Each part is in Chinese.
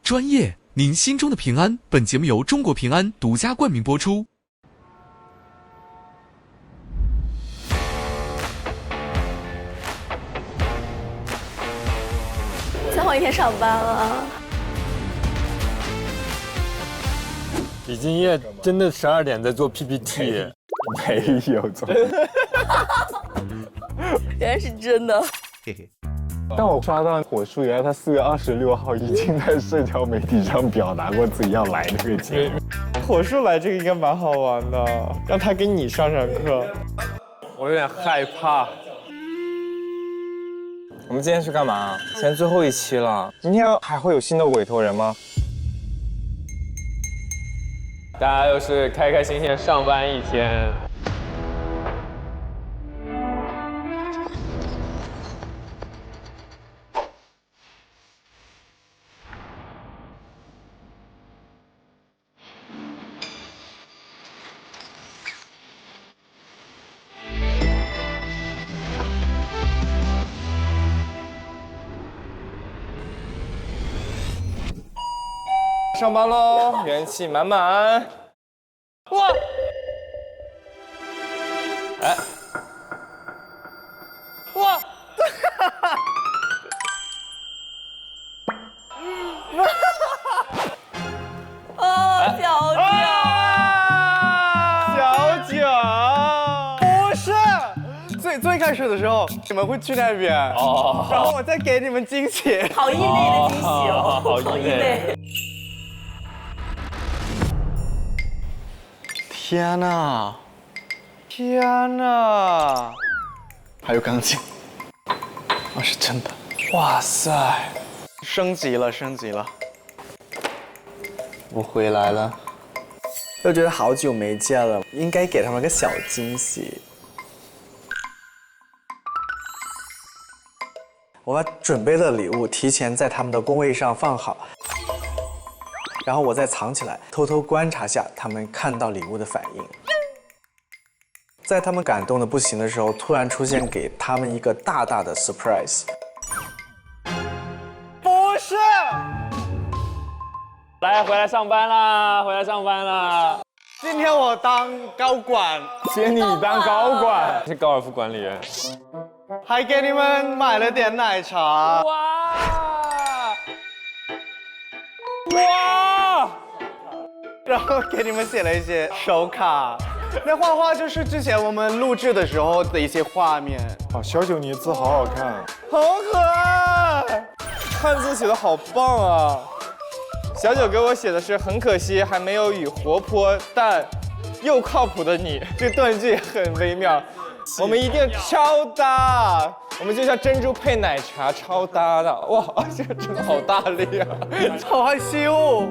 专业，您心中的平安。本节目由中国平安独家冠名播出。最后一天上班了，李金叶真的12点在做 PPT， 没有做，原来是真的。嘿嘿。但我刷到火树，原来他4月26号已经在社交媒体上表达过自己要来这个节目。火树来这个应该蛮好玩的，让他给你上课。我有点害怕。我们今天是干嘛？今天最后一期了，今天还会有新的委托人吗？大家又是开开心心上班一天。上班喽，元气满满。哇！哎！哇！哦，小九，小九，不是，最开始的时候你们会去那边哦，然后我再给你们惊喜，好异类的惊喜哦，好异类。天哪！天哪！还有钢琴，哦，是真的。哇塞！升级了，升级了。我回来了，又觉得好久没见了，应该给他们个小惊喜。我把准备的礼物提前在他们的工位上放好，然后我再藏起来，偷偷观察下他们看到礼物的反应。在他们感动的不行的时候，突然出现给他们一个大大的 surprise。不是，来回来上班啦，回来上班啦。今天我当高管，接你当高管，是高尔夫管理员，还给你们买了点奶茶。哇！哇！然后给你们写了一些手卡。那画画就是之前我们录制的时候的一些画面。哦，小九你的字好好看，好可爱，汉字写的好棒啊！小九给我写的是很可惜还没有与活泼但又靠谱的你，这断句很微妙。我们一定超搭，我们就像珍珠配奶茶，超搭的。哇，这个真的好大力啊！好害羞。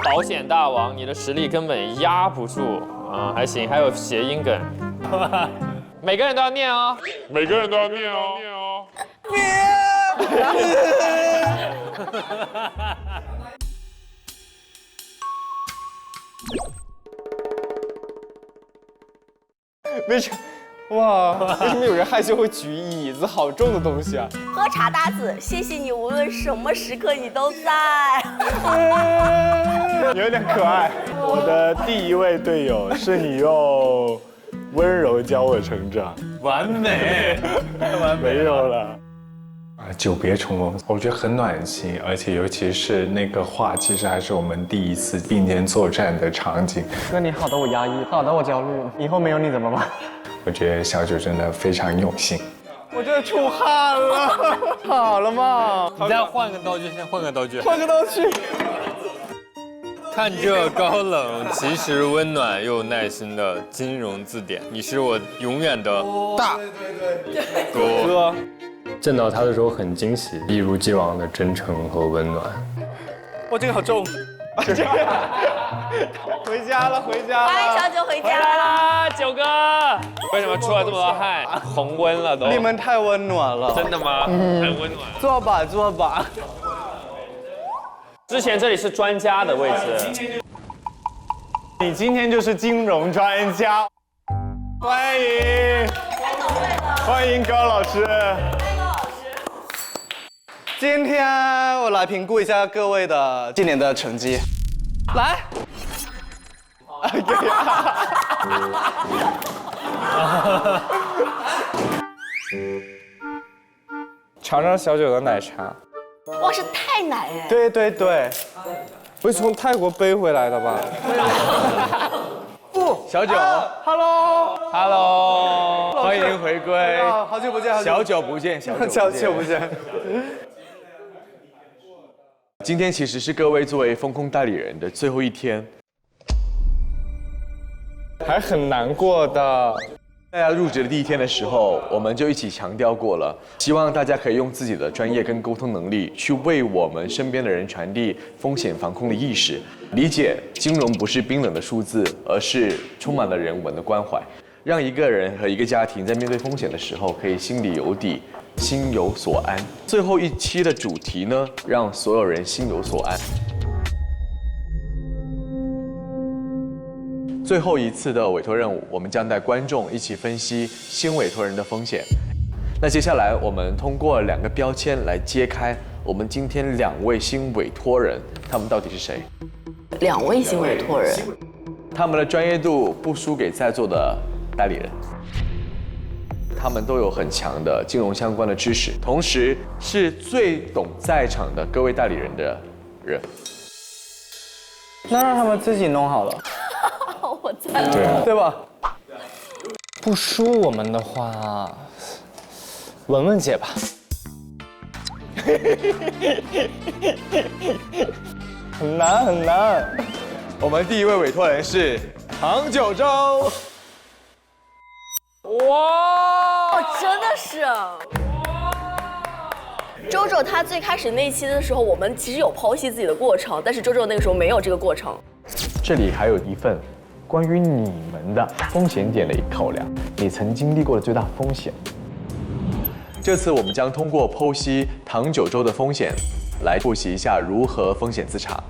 保险大王，你的实力根本压不住啊！还行，还有谐音梗，每个人都要念哦，每个人都要念哦。为什么？哇，为什么有人害羞会举椅子？好重的东西啊！喝茶搭子，谢谢你，无论什么时刻你都在。有点可爱。我的第一位队友是你用温柔教我成长，完美，完美，没有了。久别重逢，我觉得很暖心，而且尤其是那个画，其实还是我们第一次并肩作战的场景。哥，你好的我压抑，好的我焦虑，以后没有你怎么办？我觉得小九真的非常用心。我真的出汗了，好了吗？你再换个道具，先换个道具。换个道具。看这高冷，其实温暖又耐心的金融字典，你是我永远的大哥。见到他的时候很惊喜，一如既往的真诚和温暖。哇，这个好重。回家了，回家了。欢迎小九回家回来啦，九哥！为什么出了这么多汗？红温了都。你们太温暖了。真的吗？很温暖。坐吧，坐吧。之前这里是专家的位置。你今天就是金融专家，欢迎，欢迎高老师。今天我来评估一下各位的今年的成绩。来，尝尝小九的奶茶。哇，是太奶哎！对对对，不是从泰国背回来的吧？小九 Hello， 欢迎回归，好久不见，小久不见，小久不见。今天其实是各位作为风控代理人的最后一天，还很难过的。大家入职的第一天的时候，我们就一起强调过了，希望大家可以用自己的专业跟沟通能力，去为我们身边的人传递风险防控的意识，理解金融不是冰冷的数字，而是充满了人文的关怀，让一个人和一个家庭在面对风险的时候，可以心里有底，心有所安。最后一期的主题呢，让所有人心有所安。最后一次的委托任务，我们将带观众一起分析新委托人的风险。那接下来，我们通过2个标签来揭开我们今天2位新委托人，他们到底是谁2位新委托人，他们的专业度不输给在座的代理人，他们都有很强的金融相关的知识，同时是最懂在场的各位代理人的人。那让他们自己弄好了，我赞对吧？不输我们的话，文文姐吧。很难很难。我们第1位委托人是唐九洲。哦，真的是。周周他最开始那期的时候，我们其实有剖析自己的过程，但是周周那个时候没有这个过程。这里还有一份关于你们的风险点的考量，你曾经历过的最大风险。这次我们将通过剖析唐九洲的风险，来复习一下如何风险自查。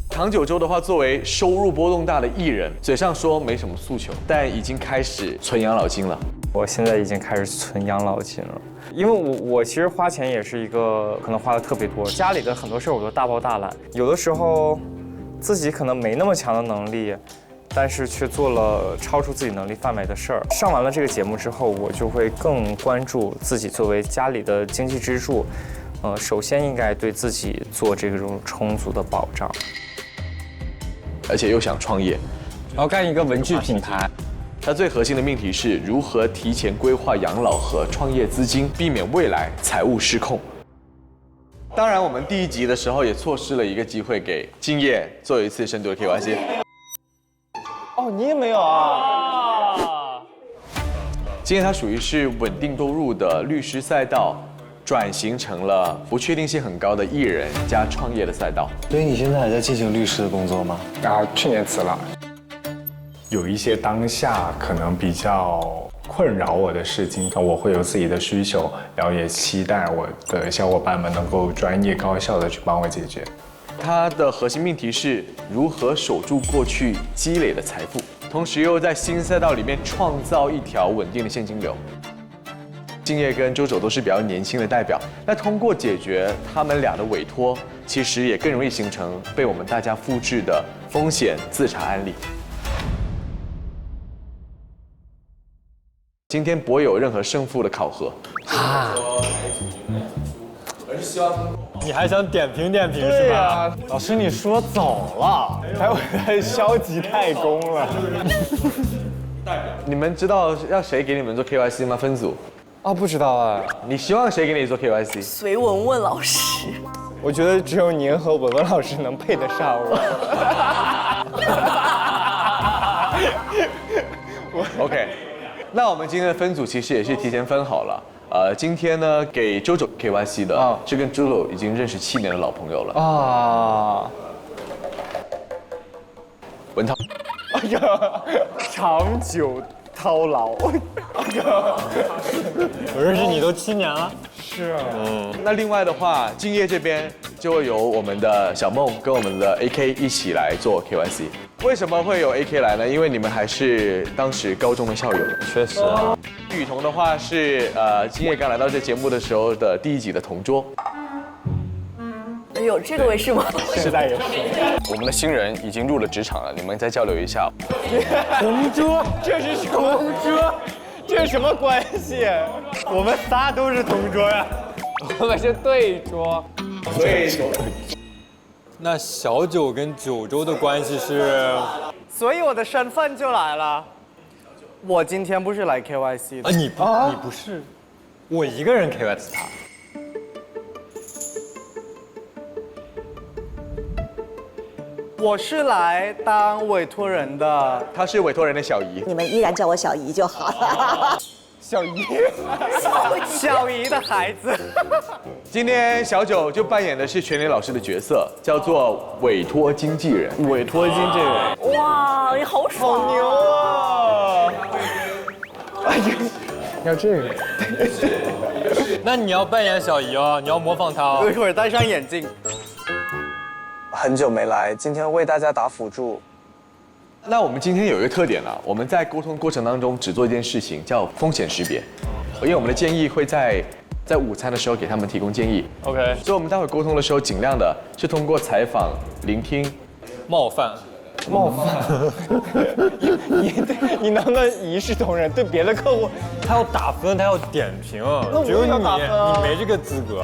唐九洲的话，作为收入波动大的艺人，嘴上说没什么诉求，但已经开始存养老金了。我现在已经开始存养老金了，因为我其实花钱也是一个可能花的特别多，家里的很多事儿我都大包大揽，有的时候自己可能没那么强的能力，但是却做了超出自己能力范围的事儿。上完了这个节目之后，我就会更关注自己作为家里的经济支柱，首先应该对自己做这种充足的保障。而且又想创业，然后干一个文具品牌。它最核心的命题是如何提前规划养老和创业资金，避免未来财务失控。当然，我们第1集的时候也错失了一个机会，给敬业做一次深度的 KYC。哦，你也没有啊？敬业它属于是稳定收入的律师赛道，转型成了不确定性很高的艺人加创业的赛道。所以你现在还在进行律师的工作吗？去年辞了。有一些当下可能比较困扰我的事情，我会有自己的需求，然后也期待我的小伙伴们能够专业高效的去帮我解决。它的核心命题是如何守住过去积累的财富，同时又在新赛道里面创造一条稳定的现金流。敬业跟周周都是比较年轻的代表，那通过解决他们俩的委托，其实也更容易形成被我们大家复制的风险自查案例。今天不会有任何胜负的考核啊，你还想点评点评是吧？老师你说走了，还消极怠工了。你们知道要谁给你们做 KYC 吗？分组？哦，不知道啊。你希望谁给你做 KYC？ 隋文文老师。我觉得只有您和文文老师能配得上我。OK。那我们今天的分组其实也是提前分好了。今天呢给周周 KYC 的，是跟周周已经认识7年的老朋友了啊。文涛，哎呀，长久操劳。我认识你都7年了。是啊。那另外的话，敬业这边就会由我们的小梦跟我们的 AK 一起来做 KYC。为什么会有 AK 来呢？因为你们还是当时高中的校友。确实啊。雨桐的话是今夜刚来到这节目的时候的第1集的同桌。有这个回事吗？时代也是。我们的新人已经入了职场了，你们再交流一下。同桌，这是什么同桌？这是什么关系？我们仨都是同桌呀。我们是对桌。对桌。那小九跟九州的关系是？所以我的身份就来了。我今天不是来 KYC 的。你不是，我一个人 KYC 他。我是来当委托人的。他是委托人的小姨。你们依然叫我小姨就好了。小姨，小姨的孩子。今天小九就扮演的是全联老师的角色，叫做委托经纪人。委托经纪人。哇，你好爽！好牛啊！要这个。那你要扮演小姨哦，你要模仿她哦。我一会儿戴上眼镜。很久没来，今天为大家打辅助。那我们今天有一个特点了，我们在沟通过程当中只做一件事情，叫风险识别。因为我们的建议会在午餐的时候给他们提供建议。OK。所以我们待会沟通的时候，尽量的是通过采访、聆听、冒犯。你能不能一视同仁？对别的客户，他要打分，他要点评，那我只有要打分啊你没这个资格。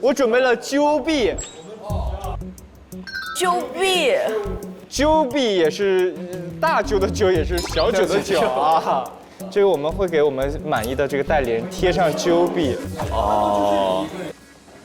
我准备了揪币。揪币也是大揪的揪，也是小九的九啊。这个我们会给我们满意的这个代理人贴上揪币。哦。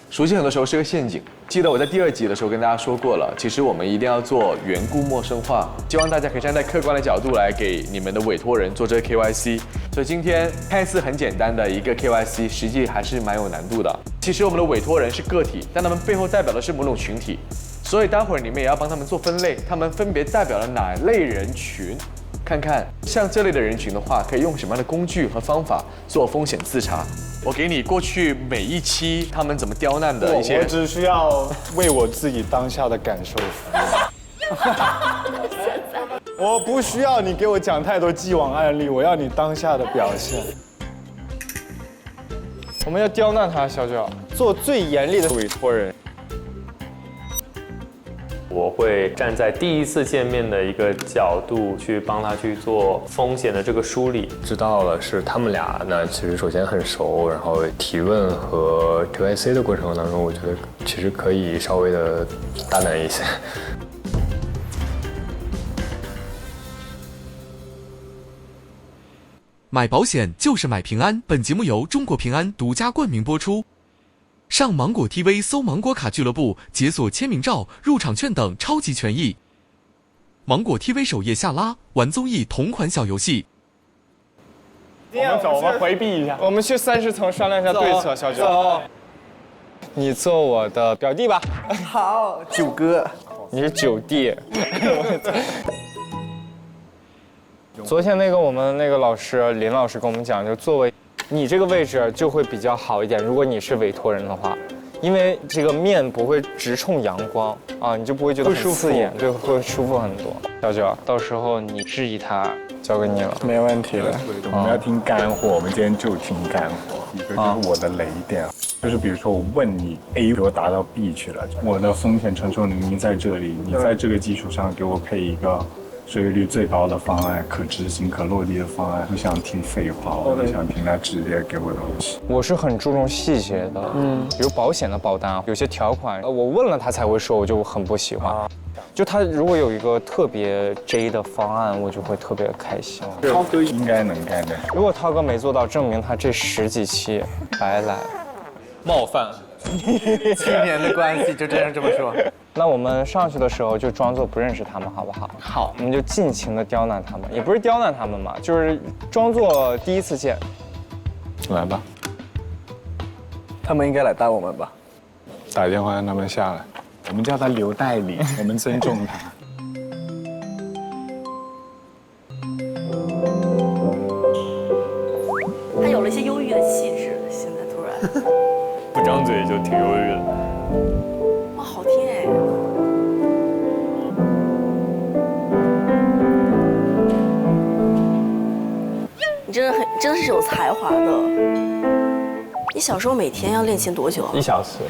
熟悉很多时候是个陷阱。记得我在第2集的时候跟大家说过了，其实我们一定要做缘故陌生化，希望大家可以站在客观的角度来给你们的委托人做这个 KYC。所以今天看似很简单的一个 KYC， 实际还是蛮有难度的。其实我们的委托人是个体，但他们背后代表的是某种群体，所以待会儿你们也要帮他们做分类，他们分别代表了哪类人群。看看像这类的人群的话，可以用什么样的工具和方法做风险自查。我给你过去每一期他们怎么刁难的一些。我只需要为我自己当下的感受服务。我不需要你给我讲太多既往案例，我要你当下的表现。我们要刁难他，小九，做最严厉的委托人。我会站在第一次见面的一个角度去帮他去做风险的这个梳理。知道了是他们俩，那其实首先很熟，然后提问和 KYC 的过程当中，我觉得其实可以稍微的大胆一些。买保险就是买平安。本节目由中国平安独家冠名播出。上芒果 TV 搜芒果卡俱乐部，解锁签名照、入场券等超级权益。芒果 TV 首页下拉，玩综艺同款小游戏。我们走，我们回避一下。我们去30层商量一下对策，小九。走。你做我的表弟吧。好，九哥。你是九弟。昨天我们那个老师林老师跟我们讲，就作为你这个位置就会比较好一点，如果你是委托人的话，因为这个面不会直冲阳光啊，你就不会觉得很刺眼，对，会舒服很多。小九，到时候你质疑他，交给你了。没问题了，我们要听干货，我们今天就听干货。一个就是我的雷点，就是比如说我问你 A 给我达到 B 去了，我的风险承受能力在这里，你在这个基础上给我配一个收益率最高的方案，可执行、可落地的方案，不想听废话，我不想听他直接给我东西。我是很注重细节的，比如保险的保单，有些条款我问了他才会说，我就很不喜欢。就他如果有一个特别 J 的方案，我就会特别开心。涛哥应该能干的。如果涛哥没做到，证明他这10几期白来。冒犯。 7年的关系就这么说。那我们上去的时候就装作不认识他们，好不好？好，我们就尽情的刁难他们，也不是刁难他们嘛，就是装作第一次见。来吧，他们应该来带我们吧？打电话让他们下来，我们叫他刘代理，我们尊重他。他有了一些忧郁的气质，现在突然。不张嘴就挺忧郁的。哇，好真的是有才华的。你小时候每天要练琴多久啊？ 1小时。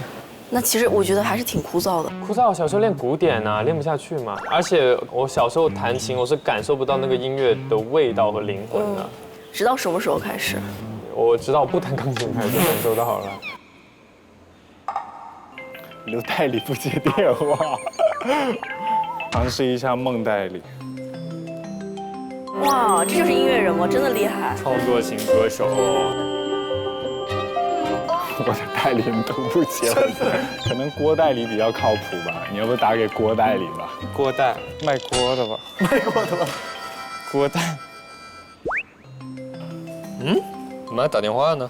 那其实我觉得还是挺枯燥的。枯燥，小时候练古典啊，练不下去嘛。而且我小时候弹琴，我是感受不到那个音乐的味道和灵魂的。直到什么时候开始？我直到我不弹钢琴开始感受到了。刘代理不接电话，尝试一下孟代理。哇，这就是音乐人吗？真的厉害！创作型歌手。我的代理人都不接了，可能郭代理比较靠谱吧？你要不打给郭代理吧？锅带卖锅的吧？卖过的吧？锅带。怎么还打电话呢？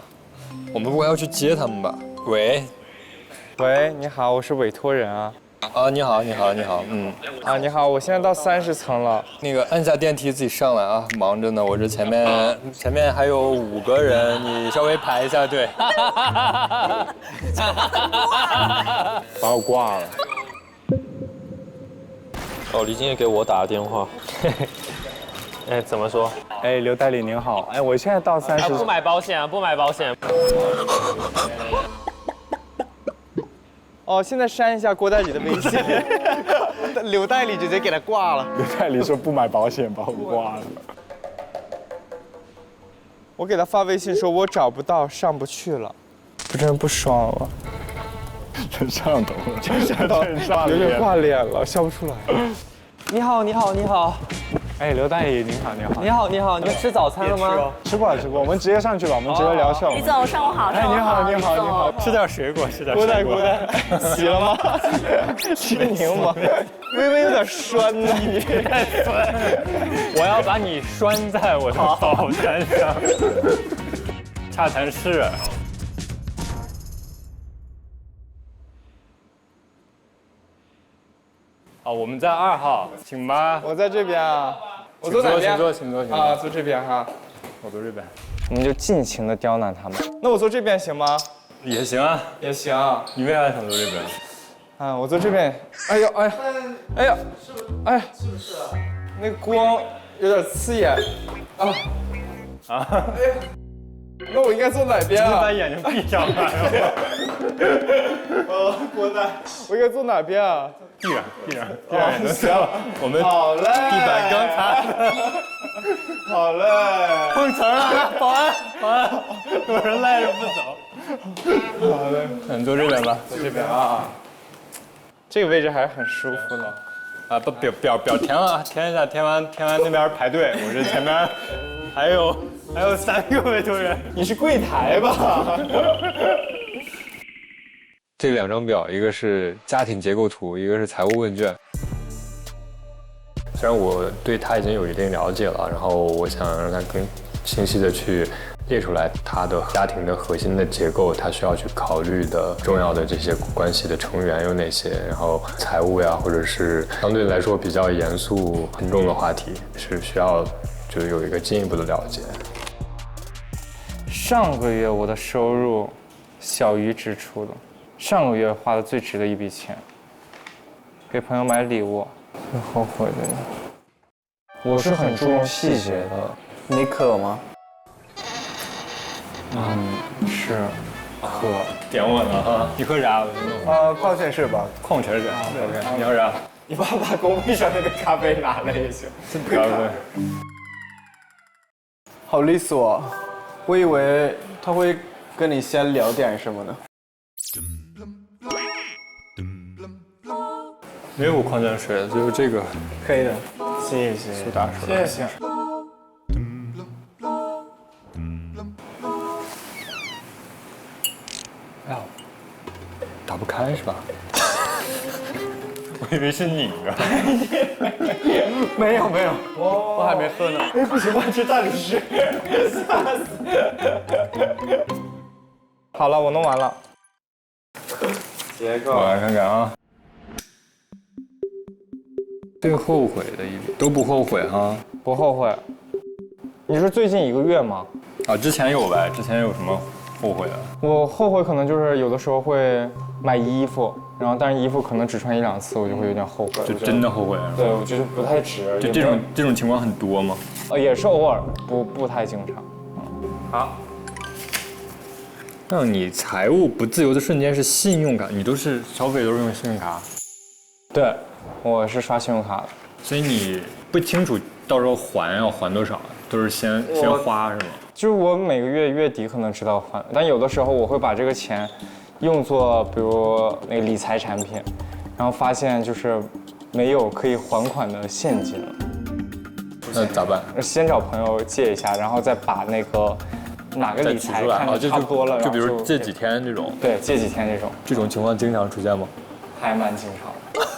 我们不会要去接他们吧？喂，喂，你好，我是委托人啊。啊，你好，你好，你好，啊，你好，我现在到30层了。那个按下电梯自己上来啊，忙着呢，我这前面还有5个人，你稍微排一下队。把我挂了。哦，李静也给我打了电话。哎，怎么说？哎，刘代理您好，哎，我现在到30层。不买保险啊，不买保险。哦，现在删一下郭代理的微信，刘代理直接给他挂了。刘代理说不买保险，把我挂了。我给他发微信说，我找不到，上不去了。我真是不爽了，真上头了，真上头，有点挂脸了，笑不出来。你好，你好，你好，哎，刘代理您好，您好。你好，你好，你们吃早餐了吗？吃过了，吃过，我们直接上去吧，我们直接聊事。李总，上午好。哎，你好，你好，你好，吃点水果，吃点郭代，洗了吗？洗柠檬，微微有点酸呢。你太酸，我要把你拴在我的早餐上。洽谈室。好，我们在2号，请吧。我在这边啊，我坐哪边？请坐。啊，坐这边哈。我坐这边。我们就尽情的刁难他们。那我坐这边行吗？也行啊，也行。你为啥想坐这边？啊，我坐这边。哎呦，哎呀，哎呀，哎呀，是不是？那个光有点刺眼。啊。哎呀，那我应该坐哪边啊？把眼睛闭上吧。郭代，我应该坐哪边啊？闭上眼睛。行，我们好嘞。地板刚擦。好嘞。碰瓷了，保安，有人赖着不走。好嘞。那你坐这边吧，坐这边啊。这个位置还是很舒服的。啊，不表填了，填一下，填完那边排队，我这前面还有3个委托人。你是柜台吧？这2张表，一个是家庭结构图，一个是财务问卷。虽然我对他已经有一定了解了，然后我想让他更清晰的去列出来他的家庭的核心的结构，他需要去考虑的重要的这些关系的成员有哪些，然后财务呀，或者是相对来说比较严肃沉重的话题，是需要就有一个进一步的了解。上个月我的收入小于支出的，上个月花的最值的一笔钱，给朋友买礼物，会后悔的。我是很注重细节的。你渴吗？是，喝，点我呢啊！你喝啥？我就弄。矿泉水吧。矿泉水。OK， 你要啥？你把工位上那个咖啡拿来也行。咖啡。好利索，我以为他会跟你先聊点什么呢。没有矿泉水，就是这个。可以的，谢谢。苏打水。谢谢。哎呀，打不开是吧？我以为是你啊。没有，我还没喝呢。哎，不行，我吃大理石，吓死！好了，我弄完了。结构，我来看看啊。最后悔的一笔都不后悔哈？不后悔。你是最近1个月吗？啊，之前有呗？之前有什么后悔的？我后悔可能就是有的时候会买衣服，然后但是衣服可能只穿1、2次，我就会有点后悔。就真的后悔啊？对，我觉得不太值。就这种情况很多吗？也是偶尔，不太经常。好。让你财务不自由的瞬间是信用卡，你都是消费都是用信用卡？对，我是刷信用卡的。所以你不清楚到时候要还多少，都是先花是吗？就是我每个月月底可能知道还，但有的时候我会把这个钱用作比如那个理财产品，然后发现就是没有可以还款的现金了。那咋办？先找朋友借一下，然后再把那个哪个理财看着差不多了，就比如借几天这种。对，借几天这种。这种情况经常出现吗？还蛮经常的。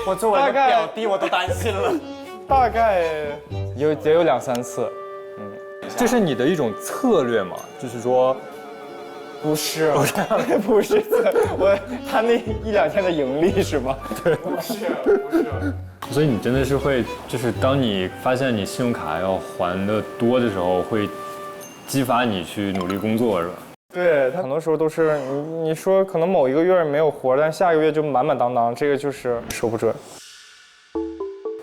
我作为一个表弟，我都担心了。大概也有2、3次。这是你的一种策略吗？就是说，不是，不是，他那1、2天的盈利是吗？对，不是。所以你真的是会，就是当你发现你信用卡要还的多的时候，会激发你去努力工作，是吧？对，很多时候都是你说可能某一个月没有活，但下个月就满满当当，这个就是说不准。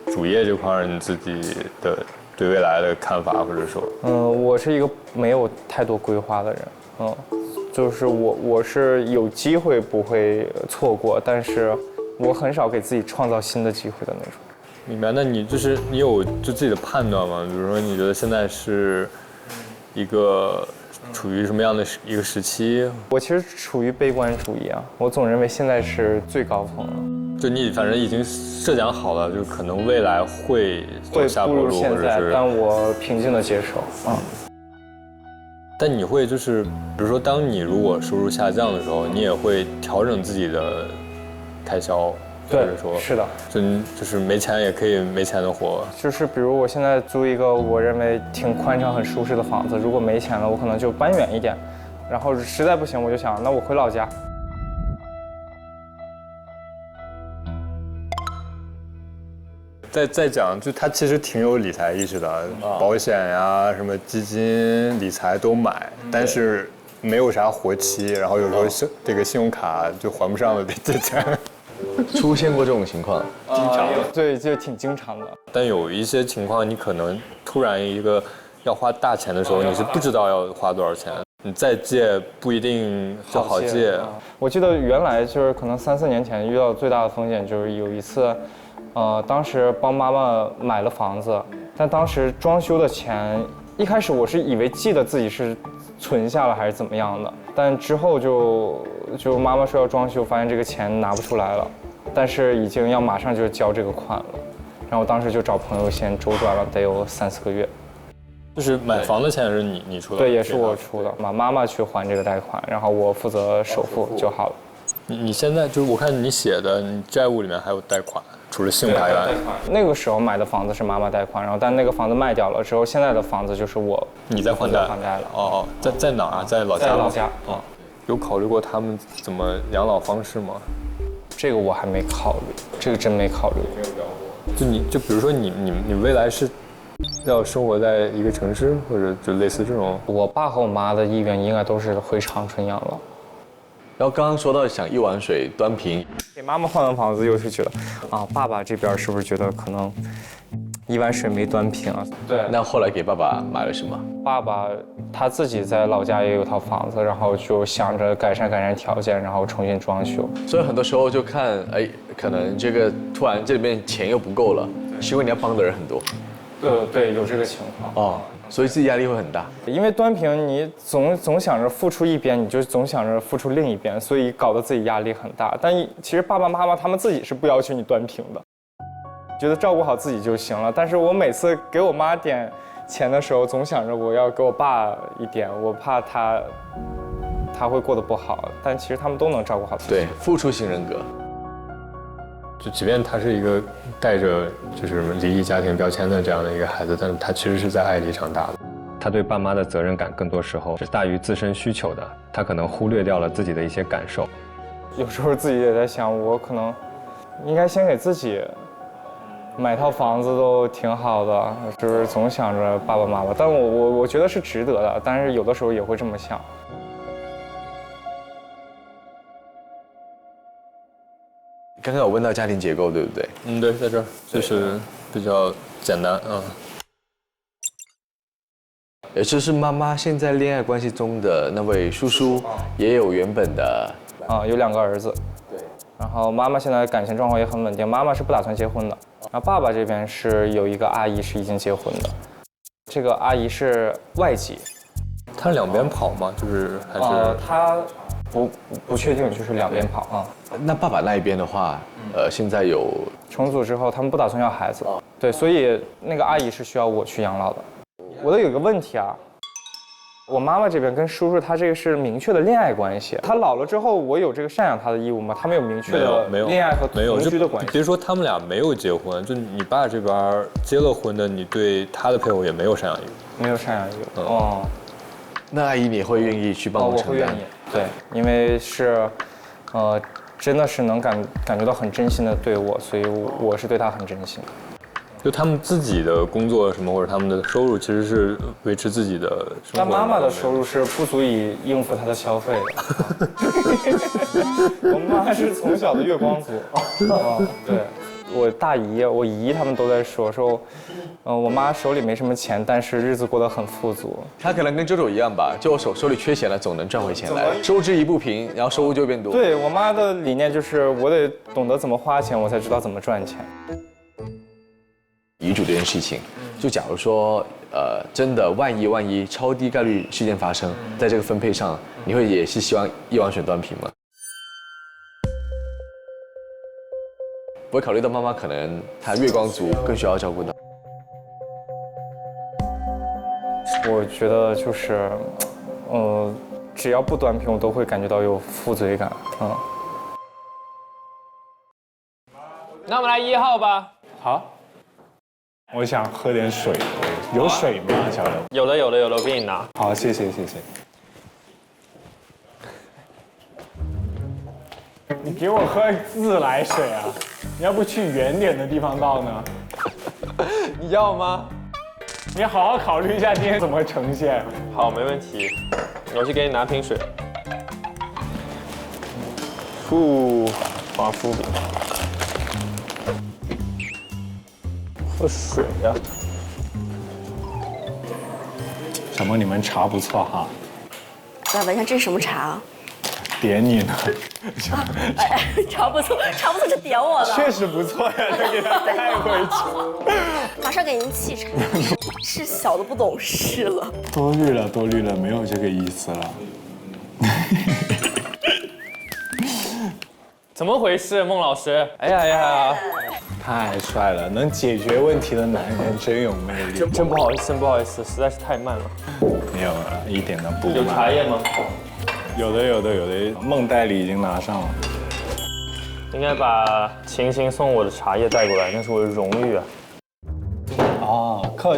主业这块你自己的对未来的看法，或者说，我是一个没有太多规划的人，就是我是有机会不会错过，但是我很少给自己创造新的机会的那种。明白？那你就是你有就自己的判断吗？比如说你觉得现在是一个处于什么样的一个时期？我其实处于悲观主义啊，我总认为现在是最高峰了。就你反正已经设想好了，就可能未来会走下坡路，或者是，但我平静的接受。但你会就是，比如说，当你如果收入下降的时候，你也会调整自己的开销，或者说，是的，就是没钱也可以没钱的活。就是比如我现在租一个我认为挺宽敞、很舒适的房子，如果没钱了，我可能就搬远一点，然后实在不行，我就想，那我回老家。再讲，就他其实挺有理财意识的，保险呀、什么基金、理财都买，但是没有啥活期，然后有时候这个信用卡就还不上了，得借钱。出现过这种情况？经常，对，就挺经常的。但有一些情况，你可能突然一个要花大钱的时候，你是不知道要花多少钱，你再借不一定就好借。我记得原来就是可能3、4年前遇到最大的风险就是有一次。当时帮妈妈买了房子，但当时装修的钱，一开始我是以为记得自己是存下了还是怎么样的，但之后就妈妈说要装修，发现这个钱拿不出来了，但是已经要马上就交这个款了，然后当时就找朋友先周转了，得有3、4个月。就是买房的钱是你出的？对，也是我出的，妈妈去还这个贷款，然后我负责首付就好了。你现在就是我看你写的，你债务里面还有贷款。除了信用卡以外，那个时候买的房子是妈妈贷款，然后但那个房子卖掉了之后，现在的房子就是你在还贷了。哦，在哪儿啊？在老家。在老家。有考虑过他们怎么养老方式吗？这个我还没考虑，这个真没考虑。就比如说你未来是要生活在一个城市，或者就类似这种。我爸和我妈的意愿应该都是回长春养老。然后刚刚说到想一碗水端平，给妈妈换完房子，又是觉得爸爸这边是不是觉得可能一碗水没端平啊？对。那后来给爸爸买了什么？爸爸他自己在老家也有套房子，然后就想着改善条件，然后重新装修。所以很多时候就看，可能这个突然这里面钱又不够了，是因为你要帮的人很多。对，有这个情况。所以自己压力会很大，因为端平你总想着付出一边，你就总想着付出另一边，所以搞得自己压力很大。但其实爸爸妈妈他们自己是不要求你端平的，觉得照顾好自己就行了。但是我每次给我妈点钱的时候，总想着我要给我爸一点，我怕他会过得不好。但其实他们都能照顾好自己。对，付出型人格。就即便他是一个带着就是离异家庭标签的这样的一个孩子，但是他其实是在爱里长大的。他对爸妈的责任感更多时候是大于自身需求的，他可能忽略掉了自己的一些感受。有时候自己也在想，我可能应该先给自己买套房子都挺好的，就是总想着爸爸妈妈，但我觉得是值得的，但是有的时候也会这么想。刚刚有问到家庭结构，对不对？对，在这儿就是比较简单。也就是妈妈现在恋爱关系中的那位叔叔，也有原本的有2个儿子。对。然后妈妈现在感情状况也很稳定，妈妈是不打算结婚的。然后爸爸这边是有一个阿姨是已经结婚的，这个阿姨是外籍。他两边跑吗？就是还是他不确定，就是两边跑啊。那爸爸那一边的话，现在有重组之后，他们不打算要孩子，对，所以那个阿姨是需要我去养老的。我有一个问题啊，我妈妈这边跟叔叔他这个是明确的恋爱关系，他老了之后，我有这个赡养他的义务吗？他们有明确的恋爱和同居的关系。别说他们俩没有结婚，就你爸这边结了婚的，你对他的配偶也没有赡养义务，没有赡养义务。哦，那阿姨你会愿意去帮忙承担？我会愿意，对，因为是，真的是能感觉到很真心的对我，所以我是对他很真心。就他们自己的工作什么，或者他们的收入，其实是维持自己的生活。但妈妈的收入是不足以应付她的消费的。我妈是从小的月光族。对，我大姨、我姨他们都在说，我妈手里没什么钱，但是日子过得很富足。她可能跟周周一样吧，就我手里缺钱了，总能赚回钱来。收支一不平，然后收入就变多。对我妈的理念就是，我得懂得怎么花钱，我才知道怎么赚钱。遗嘱这件事情，就假如说，真的万一超低概率事件发生，在这个分配上，你会也是希望一王选端平吗？不会考虑到妈妈可能她月光族更需要照顾到。我觉得就是，只要不端平，我都会感觉到有负罪感。那我们来1号吧。好。我想喝点水，有水吗，小刘？有了，我给你拿。好，谢谢。你给我喝自来水啊！你要不去远点的地方倒呢？你要吗？你好好考虑一下今天怎么呈现。好，没问题。我去给你拿瓶水。华夫饼。喝水呀！小莫，你们茶不错哈。来闻一下，这是什么茶？点你呢。茶不错，是点我的。确实不错呀，就给他带回去。马上给您沏茶。是小的不懂事了。多虑了，没有这个意思了。怎么回事，孟老师？哎呀！太帅了，能解决问题的男人真有魅力。真不好意思，实在是太慢了。没有了，一点都不慢。有茶叶吗？有的，梦代理已经拿上了。应该把晴晴送我的茶叶带过来，那是我的荣誉啊。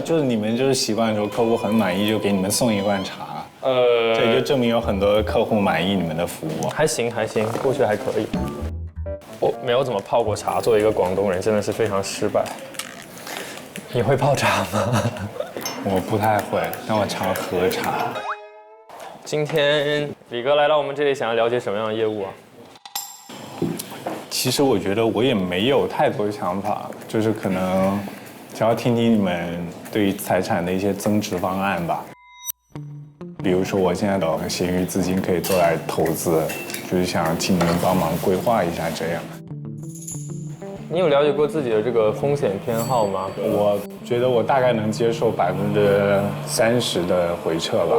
就是你们就是习惯说客户很满意就给你们送一罐茶。这就证明有很多客户满意你们的服务。还行，过去还可以。我没有怎么泡过茶，作为一个广东人，真的是非常失败。你会泡茶吗？我不太会，但我常喝茶。今天李哥来到我们这里，想要了解什么样的业务啊？其实我觉得我也没有太多想法，就是可能想要听听你们对于财产的一些增值方案吧。比如说我现在的闲余资金可以做来投资，就是想请你们帮忙规划一下这样。你有了解过自己的这个风险偏好吗？我觉得我大概能接受30%的回撤吧。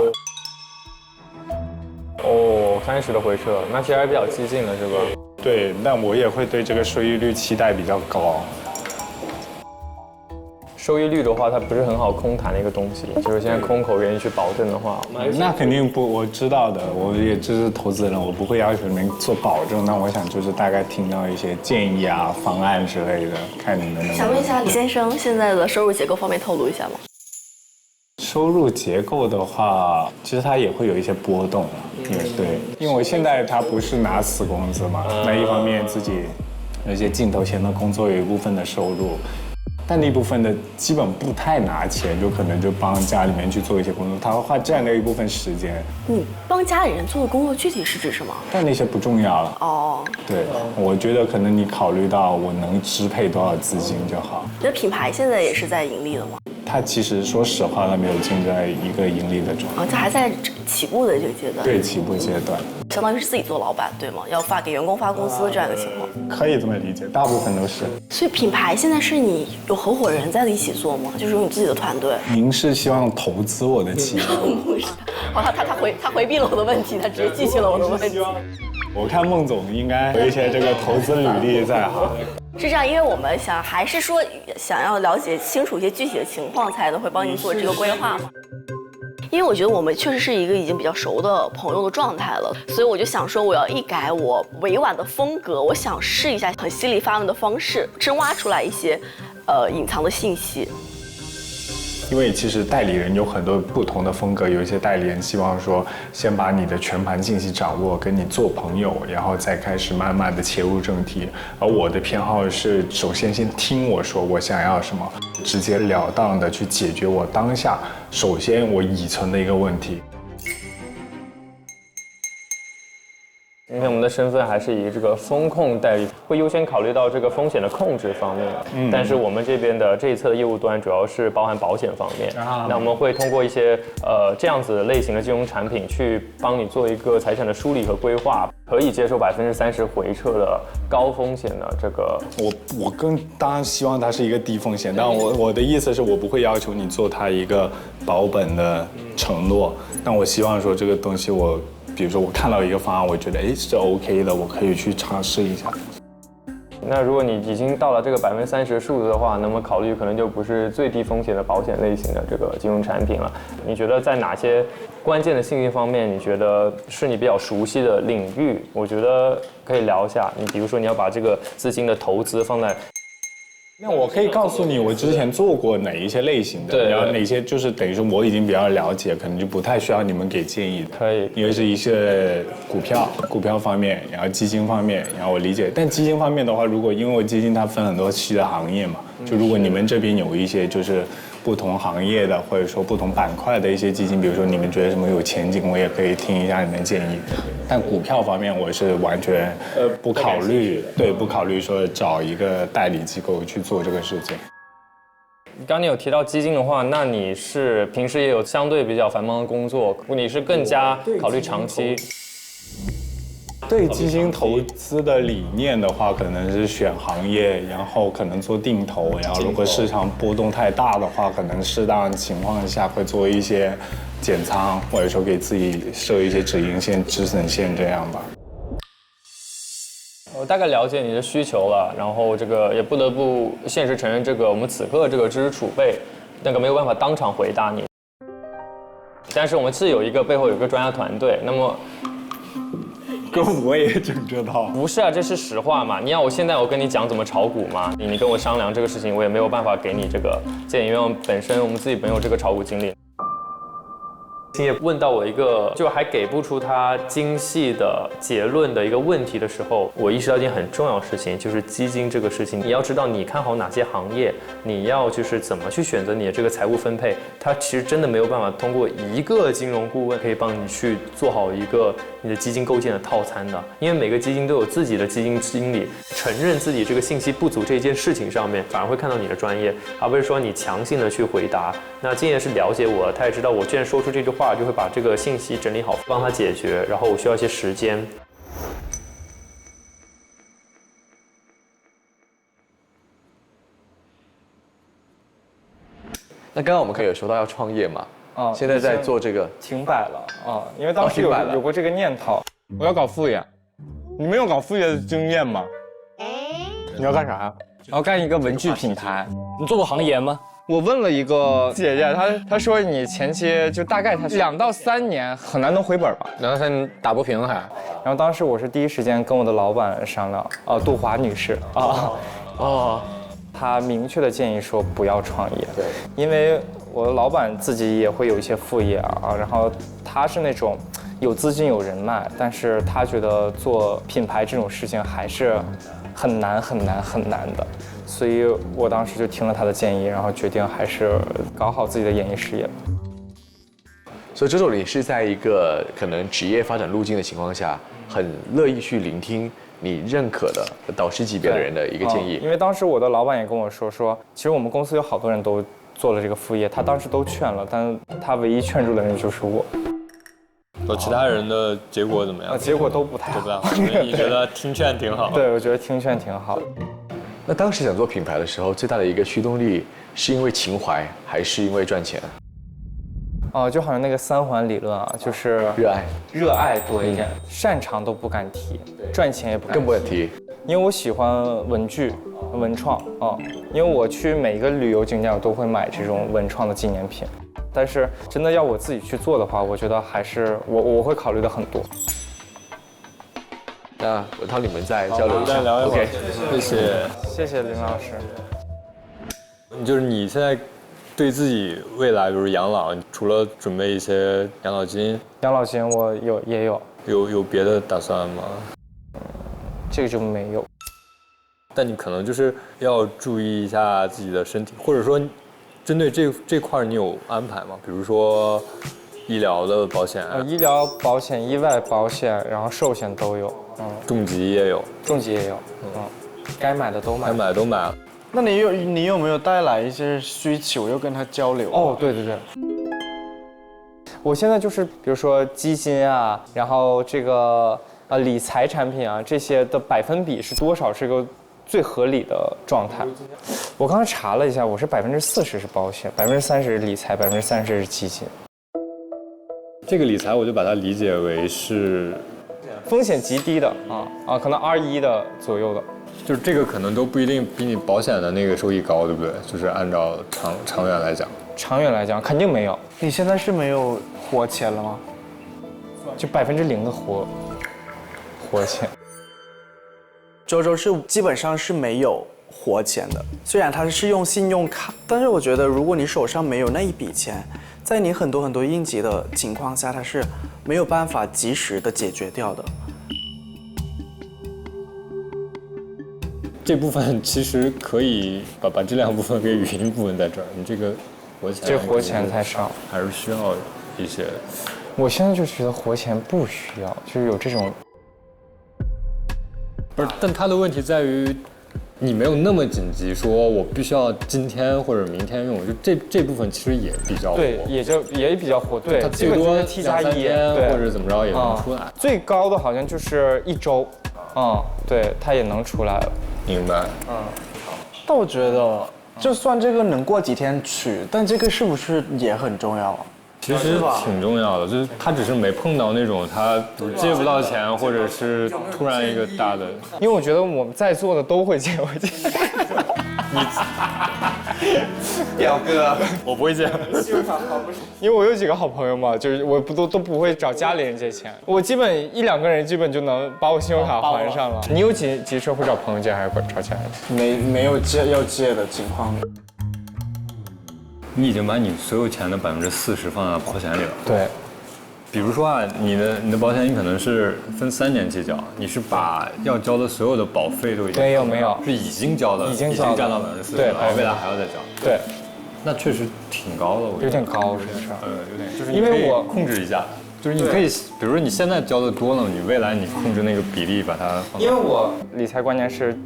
30%的回撤，那其实还比较激进的是吧？对，但我也会对这个收益率期待比较高。收益率的话，它不是很好空谈的一个东西，就是现在空口给你去保证的话，那肯定不，我知道的，我也是投资人，我不会要求你们做保证。那我想就是大概听到一些建议啊、方案之类的，看你们能。想问一下李先生，现在的收入结构方面透露一下吗？收入结构的话，其实它也会有一些波动，对，因为我现在它不是拿死工资嘛，那一方面自己有一些镜头前的工作有一部分的收入。但那部分的基本不太拿钱，就可能就帮家里面去做一些工作，他会花这样的一部分时间。你帮家里人做的工作具体是指什么？但那些不重要了。哦，对，我觉得可能你考虑到我能支配多少资金就好。你的品牌现在也是在盈利的吗？它它其实说实话，它没有进在一个盈利的状态。这还在起步的这个阶段。对，起步阶段。相当于是自己做老板，对吗？要给员工发工资这样一个情况。可以这么理解，大部分都是。所以品牌现在是你有合伙人在一起做吗？就是有你自己的团队？您是希望投资我的企业？不是，他回避了我的问题，他直接记起了我的问题。我看孟总应该有一些这个投资履历在哈。是这样，因为我们还是说想要了解清楚一些具体的情况，才能会帮您做这个规划嘛。因为我觉得我们确实是一个已经比较熟的朋友的状态了，所以我就想说，我要一改我委婉的风格，我想试一下很稀里发问的方式，深挖出来一些隐藏的信息。因为其实代理人有很多不同的风格，有一些代理人希望说先把你的全盘信息掌握，跟你做朋友，然后再开始慢慢的切入正题。而我的偏好是首先听我说我想要什么，直截了当的去解决我当下首先我已存的一个问题。因为我们的身份还是以这个风控代理，会优先考虑到这个风险的控制方面。但是我们这边的这一侧的业务端主要是包含保险方面。那我们会通过一些这样子类型的金融产品去帮你做一个财产的梳理和规划，可以接受30%回撤的高风险的这个。我当然希望它是一个低风险，但我的意思是我不会要求你做它一个保本的承诺，但我希望说这个东西比如说我看到一个方案，我觉得是 OK 的，我可以去尝试一下。那如果你已经到了这个30%数字的话，那么考虑可能就不是最低风险的保险类型的这个金融产品了。你觉得在哪些关键的信息方面，你觉得是你比较熟悉的领域？我觉得可以聊一下。你比如说你要把这个资金的投资放在。那我可以告诉你，我之前做过哪一些类型的，然后哪些就是等于说我已经比较了解，可能就不太需要你们给建议的。可以，因为是一些股票方面，然后基金方面，然后我理解。但基金方面的话，因为我基金它分很多细的行业嘛，就如果你们这边有一些就是不同行业的或者说不同板块的一些基金，比如说你们觉得什么有前景，我也可以听一下你们的建议。但股票方面我是完全不考虑，不考虑说找一个代理机构去做这个事情。刚你有提到基金的话，那你是平时也有相对比较繁忙的工作，你是更加考虑长期。对基金投资的理念的话，可能是选行业，然后可能做定投，然后如果市场波动太大的话，可能适当情况下会做一些减仓，或者说给自己设一些止盈线、止损线这样吧。我大概了解你的需求了，然后这个也不得不现实承认，这个我们此刻这个知识储备，那个没有办法当场回答你。但是我们是背后有一个专家团队，那么。跟我也整这套？不是啊，这是实话嘛。你要现在我跟你讲怎么炒股吗？你跟我商量这个事情，我也没有办法给你这个建议，因为我们自己没有这个炒股经历。也问到我一个就还给不出他精细的结论的一个问题的时候，我意识到一件很重要的事情，就是基金这个事情，你要知道你看好哪些行业，你要就是怎么去选择你的这个财务分配，它其实真的没有办法通过一个金融顾问可以帮你去做好一个你的基金构建的套餐的，因为每个基金都有自己的基金经理，承认自己这个信息不足这件事情上面，反而会看到你的专业，而不是说你强行的去回答。那金爷是了解我，他也知道我既然说出这句话，就会把这个信息整理好，帮他解决，然后我需要一些时间。那刚刚我们可以有说到要创业嘛？现在在做这个停摆了啊，因为当时有过这个念头，我要搞副业。你们有搞副业的经验吗？你要干啥呀？我要干一个文具品牌。你做过行研吗？我问了一个姐姐，她说你前期就大概2到3年很难能回本吧2到3年打不平还。然后当时我是第一时间跟我的老板商量，杜华女士她明确的建议说不要创业，对，因为我的老板自己也会有一些副业然后他是那种有资金有人脉，但是他觉得做品牌这种事情还是很难的。所以我当时就听了他的建议，然后决定还是搞好自己的演艺事业。所以周总，你是在一个可能职业发展路径的情况下，很乐意去聆听你认可的导师级别的人的一个建议。因为当时我的老板也跟我说，其实我们公司有好多人做了这个副业，他当时都劝了，但他唯一劝住的人就是我。其他人的结果怎么样？结果都不太好。你觉得听劝挺好？对，我觉得听劝挺好。那当时想做品牌的时候，最大的一个驱动力是因为情怀，还是因为赚钱？就好像那个3环理论啊，就是热爱多一点，擅长都不敢提，赚钱也不敢提，更不敢提。因为我喜欢文具、文创因为我去每一个旅游景点，我都会买这种文创的纪念品。但是真的要我自己去做的话，我觉得还是我会考虑的很多。那文涛，你们再交流一下，再聊一会儿。谢谢林老师。就是你现在对自己未来，比如养老，除了准备一些养老金，我也有。有别的打算吗？这个就没有。但你可能就是要注意一下自己的身体，或者说，针对这块你有安排吗？比如说医疗的保险医疗保险、意外保险，然后寿险都有。重疾也有。该买的都买。该买的都买了。那你有没有带来一些需求，又跟他交流？对。我现在就是比如说基金啊，然后这个理财产品啊，这些的百分比是多少，是个最合理的状态。我刚才查了一下，我是40%是保险，30%是理财，30%是基金。这个理财我就把它理解为是风险极低的可能2.1的左右的。就是这个可能都不一定比你保险的那个收益高，对不对？就是按照长远来讲。长远来讲肯定没有。你现在是没有活钱了吗？就0%的活钱。周周是基本上是没有活钱的，虽然他是用信用卡，但是我觉得如果你手上没有那一笔钱，在你很多应急的情况下，它是没有办法及时的解决掉的。这部分其实可以把这2部分给语音部分在这儿，你这个活钱，这活钱太少，还是需要一些。我现在就觉得活钱不需要，就是有这种。不是，但他的问题在于，你没有那么紧急，说我必须要今天或者明天用，就这部分其实也比较活，对，也比较活，对，它最多2-3天或者怎么着也能出来。最高的好像就是1周，对，它也能出来了。明白。但我觉得，就算这个能过几天取，但这个是不是也很重要啊？其实挺重要的，就是他只是没碰到那种他借不到钱，或者是突然一个大的。因为我觉得我们在座的都会借我钱。表哥，我不会借。因为我有几个好朋友嘛，就是我都不会找家里人借钱，我基本1-2个人基本就能把我信用卡还上了。你有几次会找朋友借还是找家人借？没有要借的情况。你已经把你所有钱的40%放在保险里了。对。比如说你的保险你可能是分3年期交，你是把要交的所有的保费都已经没有是已经交的，已经占到40%，对，未来还要再交。对。那确实挺高的，我觉得。有点高，是不是？有点，就是因为我控制一下。就是你可以，比如说你现在交的多了，你未来你控制那个比例把它放。因为我理财观念是，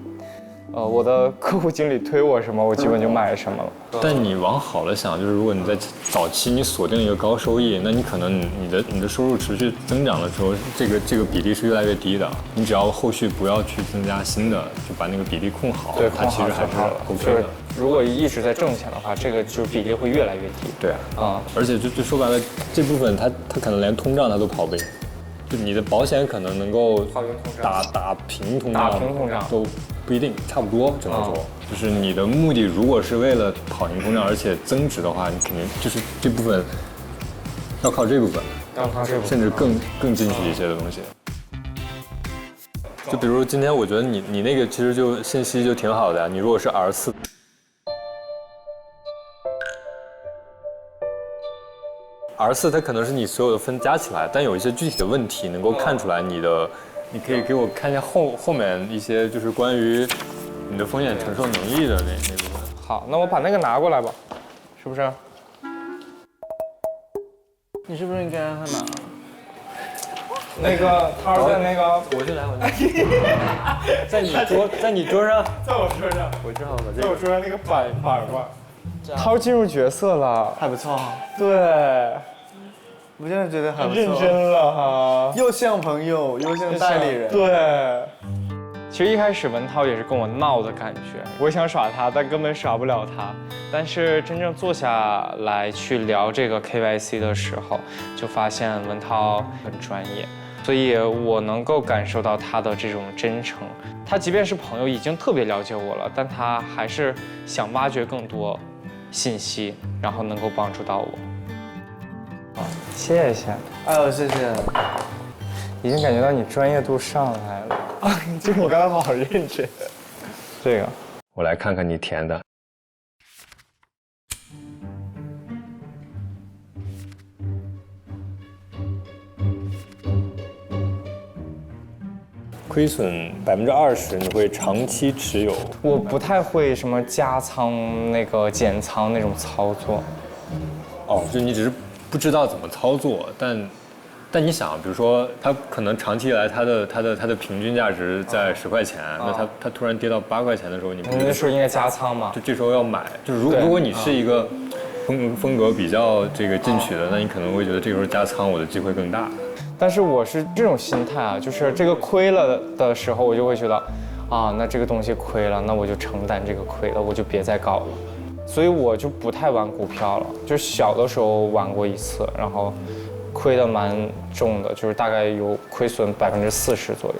我的客户经理推我什么，我基本就买什么了。但你往好了想，就是如果你在早期你锁定一个高收益，那你可能你的收入持续增长的时候，这个比例是越来越低的。你只要后续不要去增加新的，就把那个比例控好，对，它其实还是 OK 的。如果一直在挣钱的话，这个就比例会越来越低。对而且就说白了，这部分它可能连通胀它都跑不赢。就你的保险可能能够打平通胀都不一定，差不多只能说，就是你的目的如果是为了跑赢通胀而且增值的话，你肯定就是这部分要靠这部分，甚至更进取一些的东西。就比如今天我觉得你那个其实就信息就挺好的呀，你如果是R4。R4它可能是你所有的分加起来，但有一些具体的问题能够看出来你可以给我看一下后面一些就是关于你的风险承受能力的那部分。好，那我把那个拿过来吧，是不是？你是不是应该让他拿？那个他在那个，我就来，在你桌上，在我桌上，我正好把这个，在我桌上那个板吧。涛进入角色了，还不错哈。对，我现在觉得很不错，认真了哈，又像朋友，又像代理人。对。其实一开始文涛也是跟我闹的感觉，我也想耍他，但根本耍不了他。但是真正坐下来去聊这个 KYC 的时候，就发现文涛很专业，所以我能够感受到他的这种真诚。他即便是朋友，已经特别了解我了，但他还是想挖掘更多信息，然后能够帮助到我。好，谢谢。哎呦，谢谢。已经感觉到你专业度上来了啊！这个我刚刚好认真。这个，我来看看你填的。亏损20%，你会长期持有？我不太会什么加仓、那个减仓那种操作。哦，就你只是不知道怎么操作，但你想，比如说，它可能长期以来它的平均价值在10块钱，那它突然跌到8块钱的时候，你那时候应该加仓嘛？就这时候要买。就是如果你是一个风格比较这个进取的，那你可能会觉得这个时候加仓我的机会更大。但是我是这种心态啊，就是这个亏了的时候，我就会觉得，啊，那这个东西亏了，那我就承担这个亏了，我就别再搞了。所以我就不太玩股票了，就是小的时候玩过一次，然后亏得蛮重的，就是大概有亏损40%左右。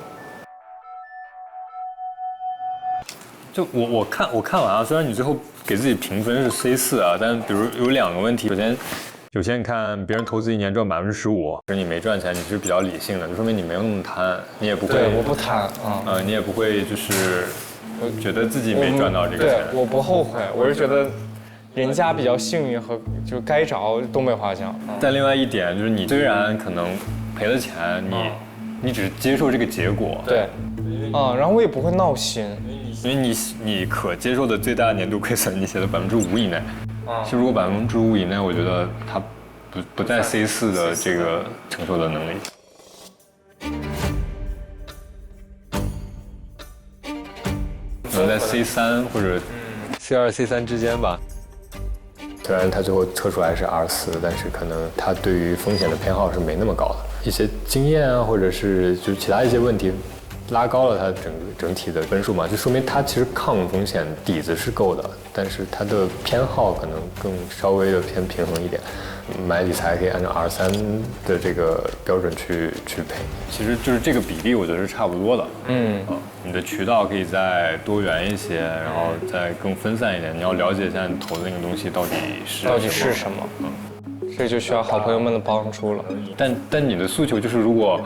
就我看完啊，虽然你最后给自己评分是 C4啊，但比如有2个问题。首先，有些人看别人投资1年赚15%，就是你没赚钱，你是比较理性的，就说明你没有那么贪，你也不会。对，我不贪你也不会就是觉得自己没赚到这个钱。对，我不后悔，我是觉得人家比较幸运和就该着东北话讲。但另外一点就是，你虽然可能赔了钱，你只是接受这个结果。对，然后我也不会闹心，因为你可接受的最大年度亏损，你写的5%以内。其实如果5%以内，我觉得它不在 C4的这个承受的能力。可能在 C3或者C2、C3之间吧。虽然它最后测出来是R4，但是可能它对于风险的偏好是没那么高的。一些经验啊，或者是就是其他一些问题，拉高了它整体的分数嘛，就说明它其实抗风险底子是够的，但是它的偏好可能更稍微的偏平衡一点。买理财可以按照R3的这个标准去配，其实就是这个比例，我觉得是差不多的。你的渠道可以再多元一些，然后再更分散一点。你要了解一下你投的那个东西到底是什么。这就需要好朋友们的帮助了。但你的诉求就是，如果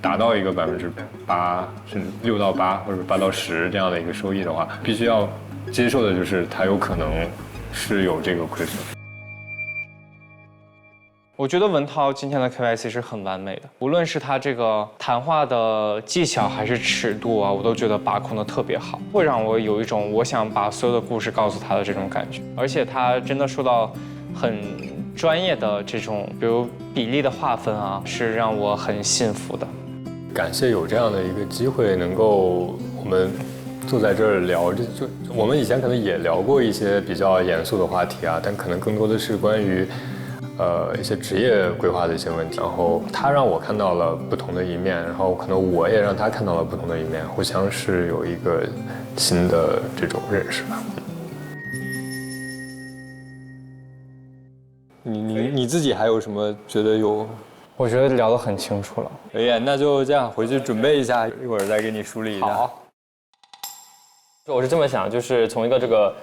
达到一个8%甚至6到8或者8到10这样的一个收益的话，必须要接受的就是它有可能是有这个亏损。我觉得文涛今天的 KYC 是很完美的，无论是他这个谈话的技巧还是尺度啊，我都觉得把控的特别好，会让我有一种我想把所有的故事告诉他的这种感觉。而且他真的说到很专业的这种，比如比例的划分啊，是让我很信服的。感谢有这样的一个机会，能够我们坐在这儿聊，就我们以前可能也聊过一些比较严肃的话题啊，但可能更多的是关于一些职业规划的一些问题。然后他让我看到了不同的一面，然后可能我也让他看到了不同的一面，互相是有一个新的这种认识吧。你自己还有什么觉得有？我觉得聊得很清楚了。可以，那就这样，回去准备一下，一会儿再给你梳理一下。好。我是这么想，就是从一个这个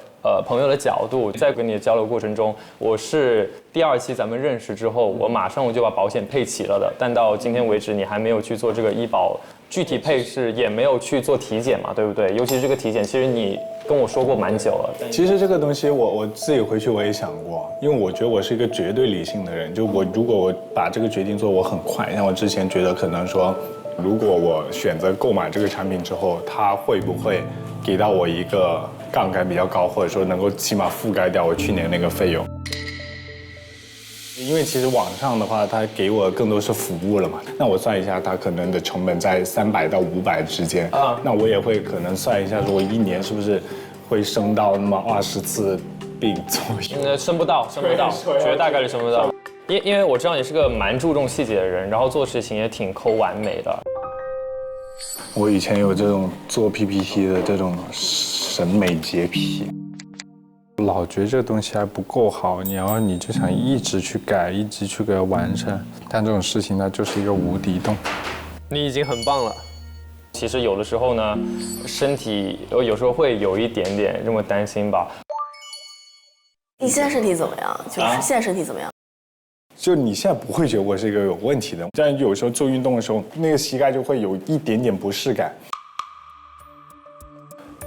朋友的角度，在跟你的交流过程中，我是第2期咱们认识之后，我马上就把保险配齐了的，但到今天为止，你还没有去做这个医保具体配置，也没有去做体检嘛，对不对？尤其是这个体检，其实你跟我说过蛮久了。其实这个东西我自己回去我也想过，因为我觉得我是一个绝对理性的人，就如果我把这个决定做，我很快。像我之前觉得可能说，如果我选择购买这个产品之后，它会不会给到我一个杠杆比较高，或者说能够起码覆盖掉我去年那个费用。因为其实网上的话，它给我更多是服务了嘛。那我算一下，它可能的成本在300到500之间啊。那我也会可能算一下，说我1年是不是会升到那么20次病作用。升不到，绝大概率升不到。因为我知道你是个蛮注重细节的人，然后做事情也挺抠完美的。我以前有这种做 PPT 的这种审美洁癖，老觉得这个东西还不够好，你就想一直去改，一直去给它完善，但这种事情它就是一个无底洞。你已经很棒了。其实有的时候呢，身体有时候会有一点点这么担心吧。你现在身体怎么样？就是现在身体怎么样？就你现在不会觉得我是一个有问题的，但有时候做运动的时候，那个膝盖就会有一点点不适感。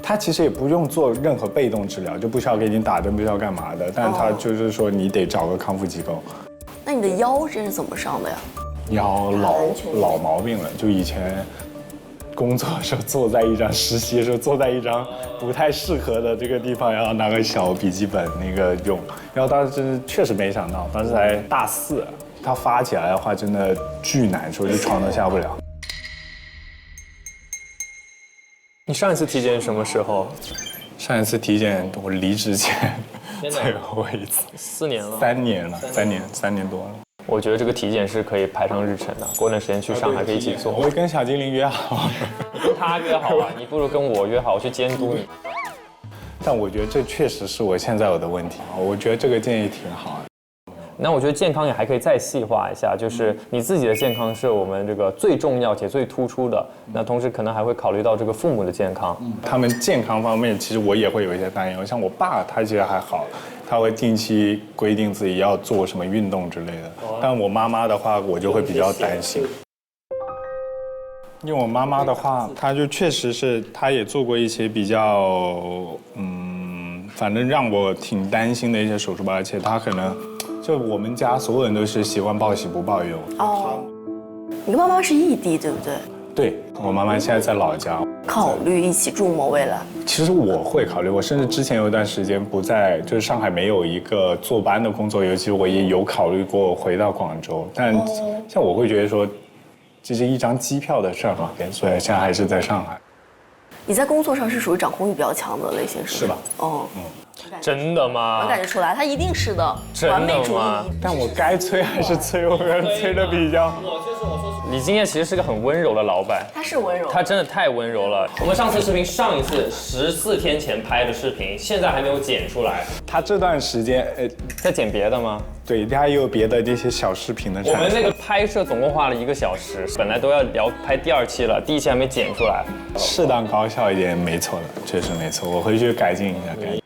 他其实也不用做任何被动治疗，就不需要给你打针，不需要干嘛的，但他就是说你得找个康复机构。那你的腰这是怎么伤的呀？腰老毛病了，就以前工作的时候实习的时候坐在一张不太适合的这个地方，然后拿个小笔记本那个用，然后当时确实没想到，当时才大4，它发起来的话真的巨难受，就床都下不了。你上一次体检什么时候？上一次体检我离职前最后一次，4年了。3年多了。我觉得这个体检是可以排上日程的，过段时间去上海可以一起做。我会跟小精灵约好。你跟他约好啊，你不如跟我约好，我去监督你。但我觉得这确实是我现在有的问题，我觉得这个建议挺好的。那我觉得健康也还可以再细化一下，就是你自己的健康是我们这个最重要且最突出的。那同时可能还会考虑到这个父母的健康。他们健康方面，其实我也会有一些担忧。像我爸，他其实还好，他会定期规定自己要做什么运动之类的。但我妈妈的话，我就会比较担心。因为我妈妈的话，她就确实是，她也做过一些比较，反正让我挺担心的一些手术吧。而且她可能，就我们家所有人都是习惯报喜不报忧。哦，你跟妈妈是异地，对不对？对，我妈妈现在在老家。考虑一起住吗？未来？其实我会考虑，我甚至之前有一段时间不在，就是上海没有一个坐班的工作，尤其我也有考虑过回到广州。但像我会觉得说，这是一张机票的事儿嘛，所以现在还是在上海。你在工作上是属于掌控欲比较强的类型，是吧？哦，真的吗？我感觉出来，他一定是的，完美主义。但我该催还是催，我催的比较。李金燕其实是个很温柔的老板，他是温柔，他真的太温柔了。我们上次视频上一次14天前拍的视频，现在还没有剪出来。他这段时间在剪别的吗？对，他也有别的这些小视频的产出。我们那个拍摄总共花了1个小时，本来都要拍第2期了，第1期还没剪出来。适当高效一点，没错的，确实没错，我回去改进一下。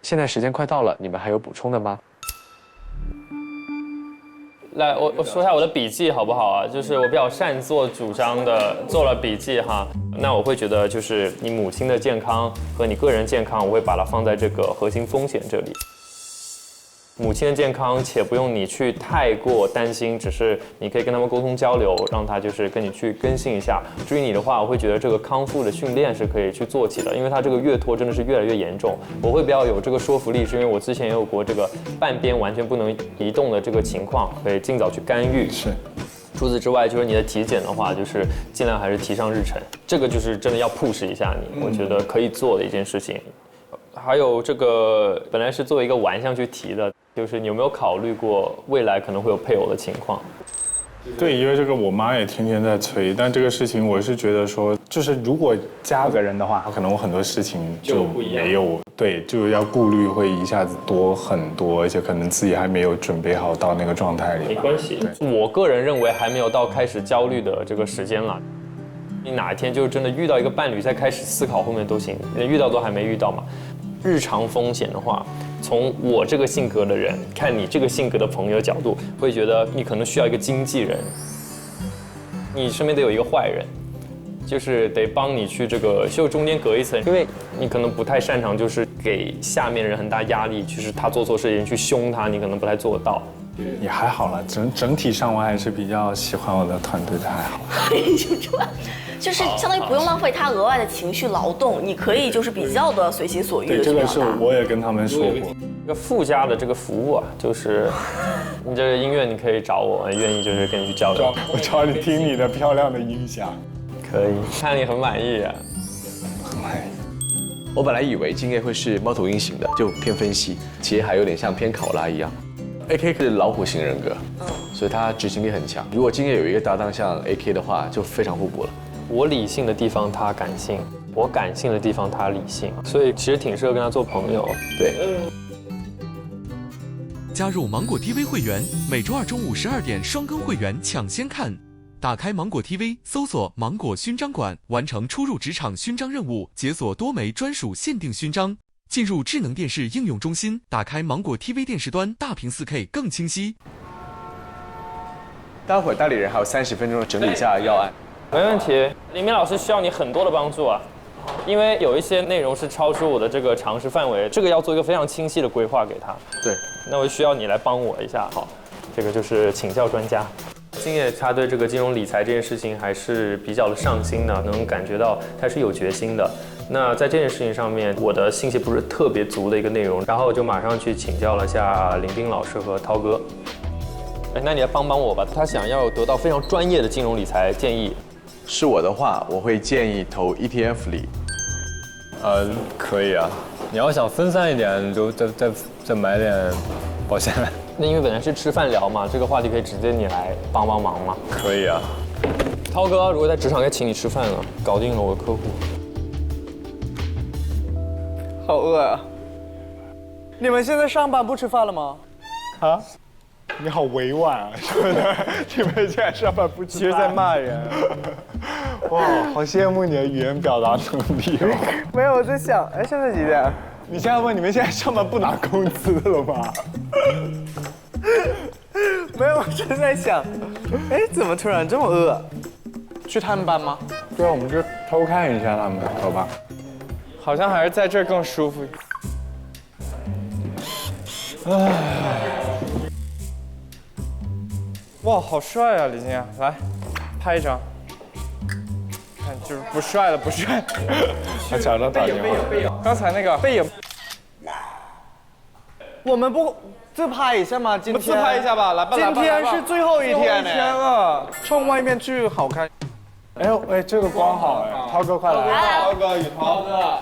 现在时间快到了，你们还有补充的吗？来，我说一下我的笔记好不好啊？就是我比较擅作主张的做了笔记哈。那我会觉得就是你母亲的健康和你个人健康，我会把它放在这个核心风险这里。母亲的健康，且不用你去太过担心，只是你可以跟他们沟通交流，让他就是跟你去更新一下。至于你的话，我会觉得这个康复的训练是可以去做起的，因为他这个越拖真的是越来越严重。我会比较有这个说服力，是因为我之前也有过这个半边完全不能移动的这个情况，可以尽早去干预。是。除此之外，就是你的体检的话，就是尽量还是提上日程，这个就是真的要 push 一下你，我觉得可以做的一件事情。还有这个本来是作为一个玩笑去提的，就是你有没有考虑过未来可能会有配偶的情况？对，因为这个我妈也天天在催，但这个事情我是觉得说，就是如果加个人的话，可能我很多事情就没有，对，就要顾虑会一下子多很多，而且可能自己还没有准备好到那个状态里。没关系，我个人认为还没有到开始焦虑的这个时间了。你哪一天就真的遇到一个伴侣，再开始思考后面都行，遇到都还没遇到嘛。日常风险的话，从我这个性格的人看你这个性格的朋友角度，会觉得你可能需要一个经纪人，你身边得有一个坏人，就是得帮你去这个就中间隔一层，因为你可能不太擅长，就是给下面的人很大压力，就是他做错事情去凶他，你可能不太做得到。也还好了，整体上我还是比较喜欢我的团队的，还好。就是相当于不用浪费他额外的情绪劳动，你可以就是比较的随心所欲的去表达。对，这个是我也跟他们说过。一个附加的这个服务啊，就是你这个音乐你可以找我，愿意就是跟你去交流。我找你听你的漂亮的音响。可以，看你很满意啊。很满意。我本来以为敬业会是猫头鹰型的，就偏分析，其实还有点像偏考拉一样。AK 是老虎型人格，所以他执行力很强。如果敬业有一个搭档像 AK 的话，就非常互补了。我理性的地方他感性，我感性的地方他理性，所以其实挺适合跟他做朋友。对。加入芒果 TV 会员，每周2中午12点双更会员抢先看。打开芒果 TV， 搜索“芒果勋章馆”，完成初入职场勋章任务，解锁多枚专属限定勋章。进入智能电视应用中心，打开芒果 TV 电视端，大屏4K 更清晰。待会儿代理人还有30分钟的整理一下要案。没问题，李明老师需要你很多的帮助啊，因为有一些内容是超出我的这个常识范围，这个要做一个非常清晰的规划给他。对，那我需要你来帮我一下。好，这个就是请教专家。敬业他对这个金融理财这件事情还是比较的上心的，能感觉到他是有决心的。那在这件事情上面，我的信息不是特别足的一个内容，然后就马上去请教了下林斌老师和涛哥。哎，那你来帮帮我吧，他想要得到非常专业的金融理财建议。是我的话，我会建议投 ETF 里。可以啊。你要想分散一点，就再买点保险。那因为本来是吃饭聊嘛，这个话题可以直接你来帮帮忙嘛。可以啊。涛哥，如果在职场该请你吃饭了，搞定了我的客户。好饿啊！你们现在上班不吃饭了吗？啊？你好委婉啊，说的。你们现在上班不吃饭？其实在骂人。哇，好羡慕你的语言表达能力哦。没有，我在想，哎，现在几点？你现在问你们现在上班不拿工资了吗？没有，我是在想，哎，怎么突然这么饿？去探班吗？对啊，我们就偷看一下他们，好吧？好像还是在这儿更舒服。唉，哇，好帅啊，李静，来，拍一张。看，就是不帅了，不帅。他假装打电话。刚才那个背影。我们不自拍一下吗？今天自拍一下吧，来吧。今天是最后一天了，冲外面去好看。哎呦，哎，这个光好哎，涛哥快来！涛哥，宇涛哥，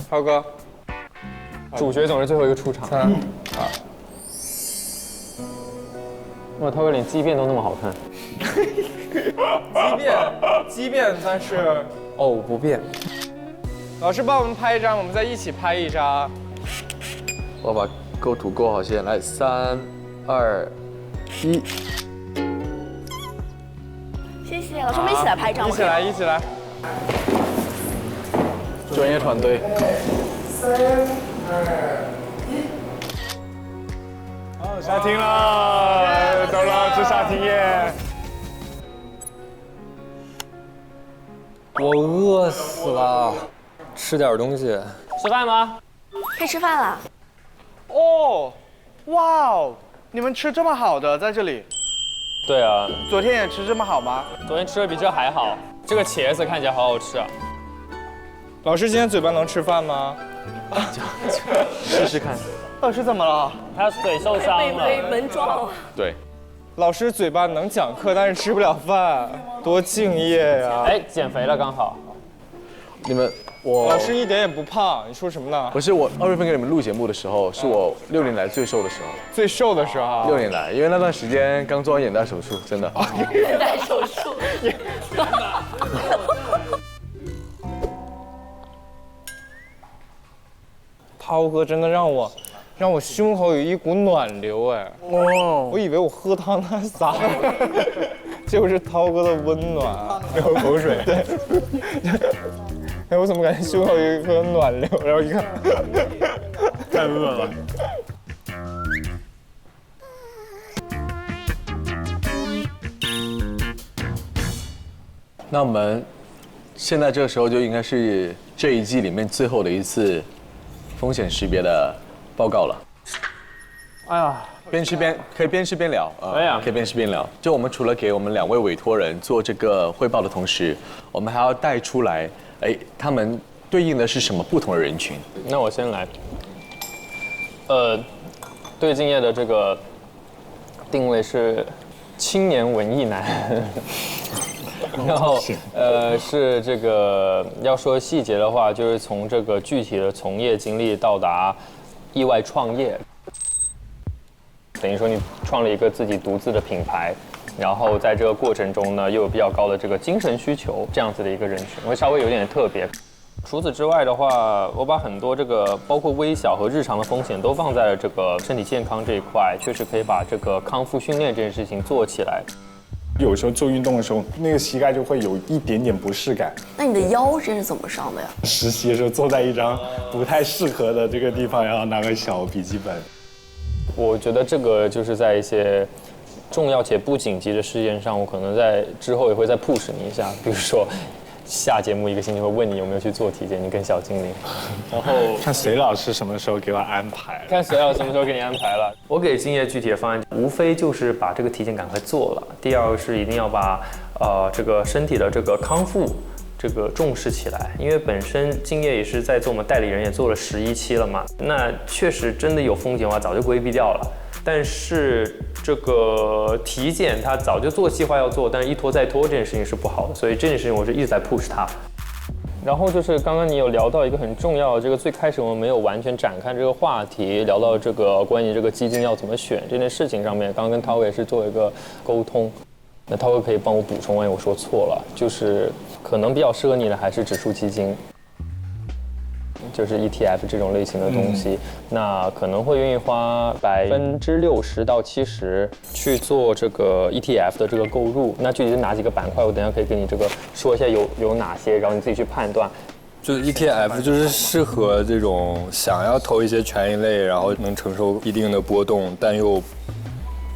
涛哥，主角总是最后一个出场。3、2。哇，涛哥连畸变都那么好看。畸变，但是偶不变。老师帮我们拍一张，我们再一起拍一张。我把构图构好先，来3、2、1。谢谢老师，我们一起来拍一张。一起来，一起来。专业团队。3、2、1。好，下庭了，走了，吃沙庭宴。我饿死了，吃点东西。吃饭吗？可以吃饭了。哦，哇哦，你们吃这么好的在这里？对啊，昨天也吃这么好吗？昨天吃的比这还好。这个茄子看起来好好吃啊。老师今天嘴巴能吃饭吗？试试看。老师怎么了？他腿受伤了。被门撞了。对。老师嘴巴能讲课，但是吃不了饭，多敬业呀！哎，减肥了刚好。你们我老师一点也不胖，你说什么呢？不是我2月份给你们录节目的时候，是我6年来最瘦的时候。最瘦的时候。6年来，因为那段时间刚做完眼袋手术，真的。眼袋手术。涛哥真的让我胸口有一股暖流哎！哦，我以为我喝汤他洒，结果是涛哥的温暖啊，流口水。对。哎，我怎么感觉胸口有一颗暖流？然后一看，太饿了。那我们现在这个时候就应该是这一季里面最后的一次风险识别的报告了。哎呀，可以边吃边聊可以啊，可以边吃边聊。就我们除了给我们2位委托人做这个汇报的同时，我们还要带出来，哎，他们对应的是什么不同的人群？那我先来。对敬业的这个定位是青年文艺男。然后是这个要说细节的话，就是从这个具体的从业经历到达意外创业，等于说你创了一个自己独自的品牌。然后在这个过程中呢，又有比较高的这个精神需求，这样子的一个人群，会稍微有点特别。除此之外的话，我把很多这个包括微小和日常的风险都放在了这个身体健康这一块，确实可以把这个康复训练这件事情做起来。有时候做运动的时候，那个膝盖就会有一点点不适感。那你的腰这是怎么上的呀？实习的时候坐在一张不太适合的这个地方，然后拿个小笔记本。我觉得这个就是在一些重要且不紧急的事件上，我可能在之后也会再 push 你一下，比如说下节目一个星期会问你有没有去做体检，你跟小精灵，然后看隋老师什么时候给我安排，看隋老师什么时候给你安排了。我给敬业具体的方案，无非就是把这个体检赶快做了，第二个是一定要把这个身体的这个康复这个重视起来，因为本身敬业也是在做我们代理人，也做了11期了嘛，那确实真的有风险的话早就规避掉了。但是这个体检它早就做计划要做，但是一拖再拖这件事情是不好的，所以这件事情我是一直在 push 它。然后就是刚刚你有聊到一个很重要的，这个最开始我们没有完全展开这个话题，聊到这个关于这个基金要怎么选这件事情上面，刚刚跟涛哥也是做一个沟通。那涛哥可以帮我补充，万一我说错了，就是可能比较适合你的还是指数基金。就是 ETF 这种类型的东西，那可能会愿意花60%到70%去做这个 ETF 的这个购入。那具体是哪几个板块，我等一下可以给你这个说一下有哪些，然后你自己去判断。就是 ETF 就是适合这种想要投一些权益类，然后能承受一定的波动，但又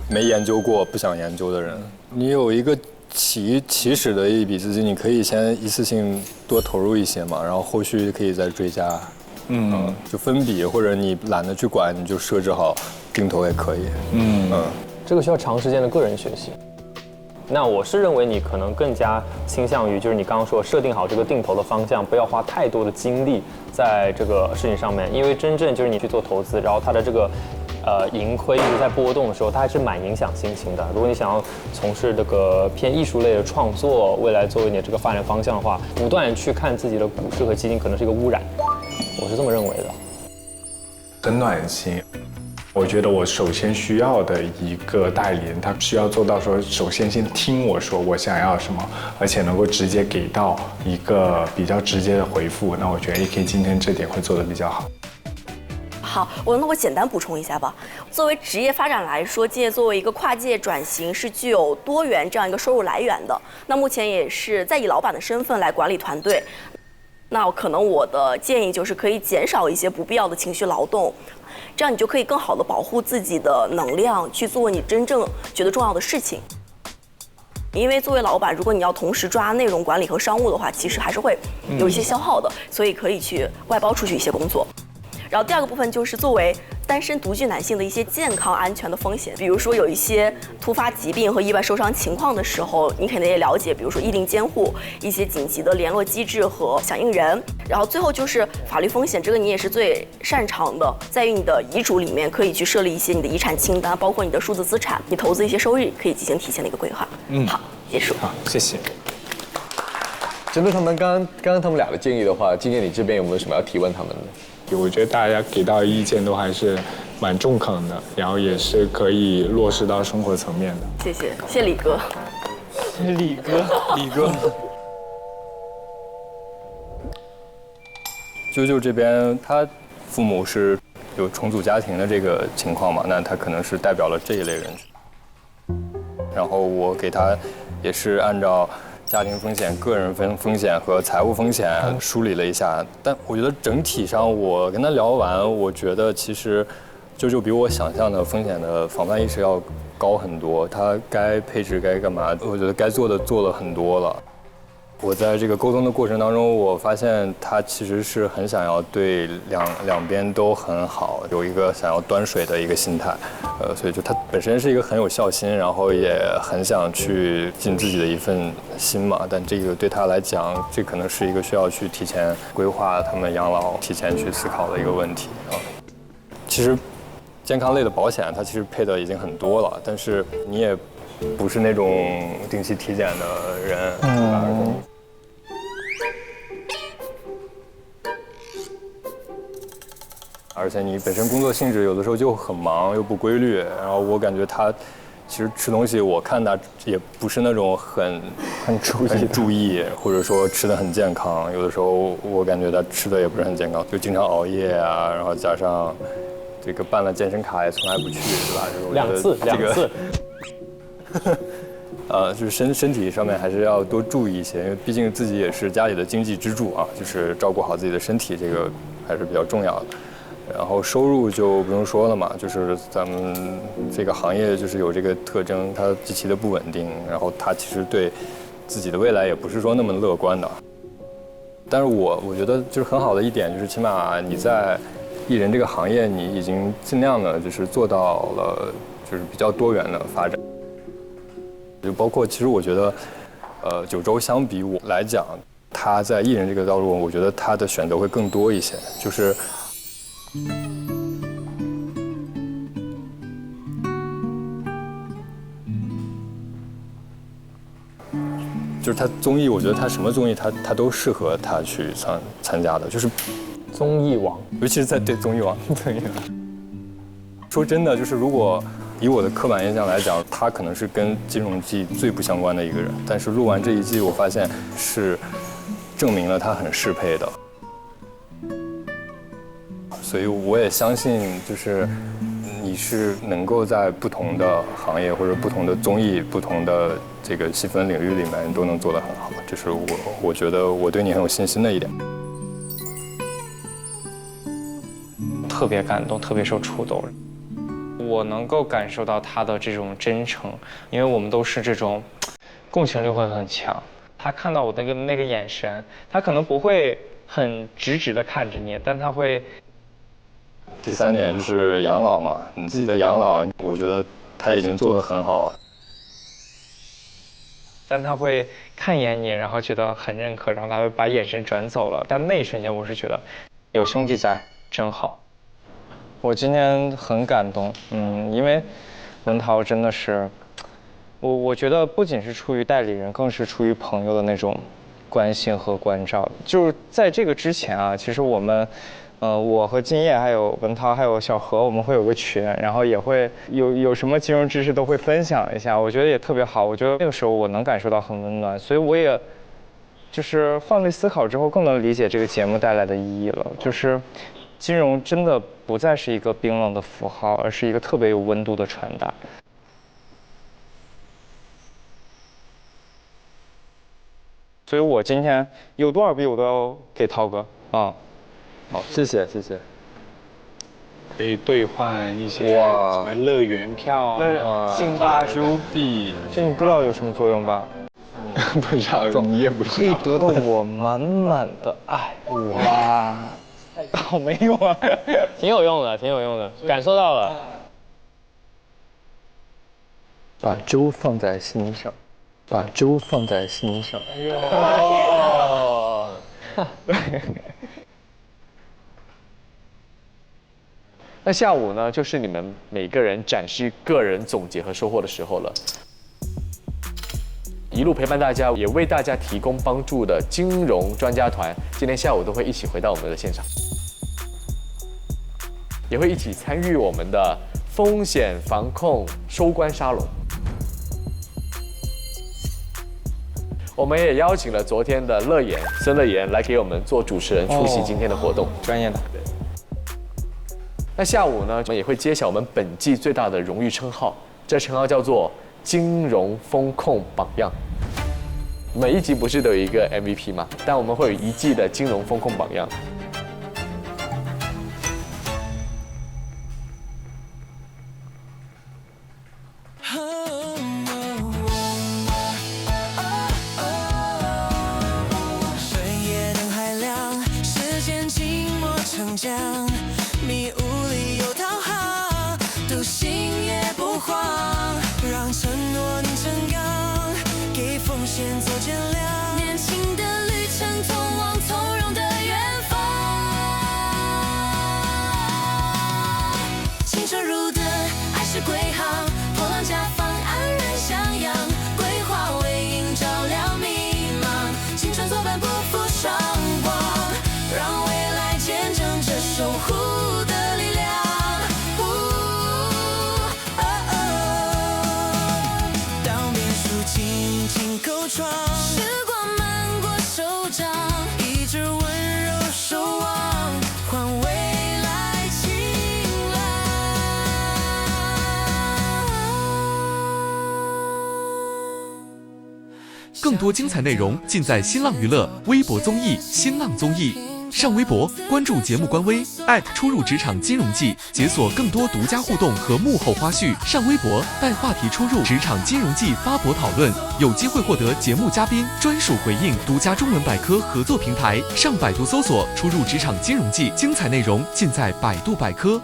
没研究过、不想研究的人。你有一个起始的一笔资金，你可以先一次性多投入一些嘛，然后后续可以再追加，就分笔，或者你懒得去管，你就设置好定投也可以，这个需要长时间的个人学习。那我是认为你可能更加倾向于就是你刚刚说设定好这个定投的方向，不要花太多的精力在这个事情上面，因为真正就是你去做投资，然后它的这个盈亏一直在波动的时候，它还是蛮影响心情的。如果你想要从事这个偏艺术类的创作，未来作为你的这个发展方向的话，不断去看自己的股市和基金可能是一个污染，我是这么认为的。很暖心。我觉得我首先需要的一个代理人，他需要做到说，首先先听我说我想要什么，而且能够直接给到一个比较直接的回复。那我觉得 AK 今天这点会做得比较好。好，那我简单补充一下吧。作为职业发展来说，敬业作为一个跨界转型是具有多元这样一个收入来源的。那目前也是在以老板的身份来管理团队。那可能我的建议就是可以减少一些不必要的情绪劳动，这样你就可以更好的保护自己的能量，去做你真正觉得重要的事情。因为作为老板，如果你要同时抓内容管理和商务的话，其实还是会有一些消耗的，所以可以去外包出去一些工作。然后第二个部分就是作为单身独居男性的一些健康安全的风险，比如说有一些突发疾病和意外受伤情况的时候，你肯定也了解，比如说意定监护、一些紧急的联络机制和响应人。然后最后就是法律风险，这个你也是最擅长的，在于你的遗嘱里面可以去设立一些你的遗产清单，包括你的数字资产，你投资一些收益可以进行提前的一个规划。好，结束。好，谢谢。针对他们刚刚他们俩的建议的话，敬业你这边有没有什么要提问他们的？我觉得大家给到的意见都还是蛮中肯的，然后也是可以落实到生活层面的。谢谢，谢谢李哥。李哥。啾这边他父母是有重组家庭的这个情况嘛，那他可能是代表了这一类人群。然后我给他也是按照家庭风险、个人风险和财务风险梳理了一下，但我觉得整体上我跟他聊完，我觉得其实就比我想象的风险的防范意识要高很多。他该配置该干嘛，我觉得该做的做了很多了。我在这个沟通的过程当中，我发现他其实是很想要对两边都很好，有一个想要端水的一个心态，所以就他本身是一个很有孝心，然后也很想去尽自己的一份心嘛。但这个对他来讲，这可能是一个需要去提前规划他们养老、提前去思考的一个问题啊。其实健康类的保险它其实配的已经很多了，但是你也不是那种定期体检的人。而且你本身工作性质有的时候就很忙又不规律，然后我感觉他其实吃东西，我看他也不是那种很注意，或者说吃的很健康。有的时候我感觉他吃的也不是很健康，就经常熬夜啊，然后加上这个办了健身卡也从来不去，对吧？两次。就是身体上面还是要多注意一些，因为毕竟自己也是家里的经济支柱啊，就是照顾好自己的身体，这个还是比较重要的。然后收入就不用说了嘛，就是咱们这个行业就是有这个特征，它极其的不稳定，然后它其实对自己的未来也不是说那么乐观的。但是我觉得就是很好的一点，就是起码你在艺人这个行业，你已经尽量的就是做到了就是比较多元的发展。就包括其实我觉得，九州相比我来讲，他在艺人这个道路，我觉得他的选择会更多一些，就是他综艺，我觉得他什么综艺他都适合他去参加的，就是综艺王，尤其是在综艺王。说真的，就是如果以我的刻板印象来讲，他可能是跟金融季最不相关的一个人，但是录完这一季，我发现是证明了他很适配的。所以我也相信，就是你是能够在不同的行业或者不同的综艺、不同的这个细分领域里面都能做得很好，这是我觉得我对你很有信心的一点。特别感动，特别受触动。我能够感受到他的这种真诚，因为我们都是这种共情力会很强。他看到我那个眼神，他可能不会很直的看着你，但他会。第三点就是养老嘛，你自己的养老，我觉得他已经做得很好了。但他会看一眼你，然后觉得很认可，然后他会把眼神转走了。但那一瞬间，我是觉得有兄弟在真好。我今天很感动，因为文涛真的是，我觉得不仅是出于代理人，更是出于朋友的那种关心和关照。就是在这个之前啊，其实我们。我和金叶还有文涛还有小何，我们会有个群，然后也会有什么金融知识都会分享一下，我觉得也特别好。我觉得那个时候我能感受到很温暖，所以我也就是换位思考之后，更能理解这个节目带来的意义了。就是金融真的不再是一个冰冷的符号，而是一个特别有温度的传达。所以我今天有多少币我都要给涛哥啊。好，谢谢。可以兑换一些什么乐园票啊、辛巴猪币，这你不知道有什么作用吧？不知道，你也不知道。可以得到我满满的爱。哇，好没用啊！挺有用的，感受到了。把粥放在心上，哎呦！那下午呢，就是你们每个人展示个人总结和收获的时候了。一路陪伴大家，也为大家提供帮助的金融专家团，今天下午都会一起回到我们的现场，也会一起参与我们的风险防控收官沙龙。我们也邀请了昨天的孙乐言来给我们做主持人，出席今天的活动。专业的。那下午呢，我们也会揭晓我们本季最大的荣誉称号，这称号叫做金融风控榜样。每一集不是都有一个 MVP 吗？但我们会有一季的金融风控榜样。深夜灯还亮，时间静默成江。迷雾里有导航，独行也不慌，让承诺凝成钢，给风险做减量。年轻的旅程通往从容的远方，青春如灯，爱是归航，波浪加放，安然相守护的力量。当变数紧紧扣窗，时光漫过手掌，一直温柔守望，换未来晴朗。更多精彩内容尽在新浪娱乐微博综艺新浪综艺。上微博关注节目官微出入职场金融季，解锁更多独家互动和幕后花絮。上微博带话题出入职场金融季发博讨论，有机会获得节目嘉宾专属回应。独家中文百科合作平台，上百度搜索出入职场金融季，精彩内容尽在百度百科。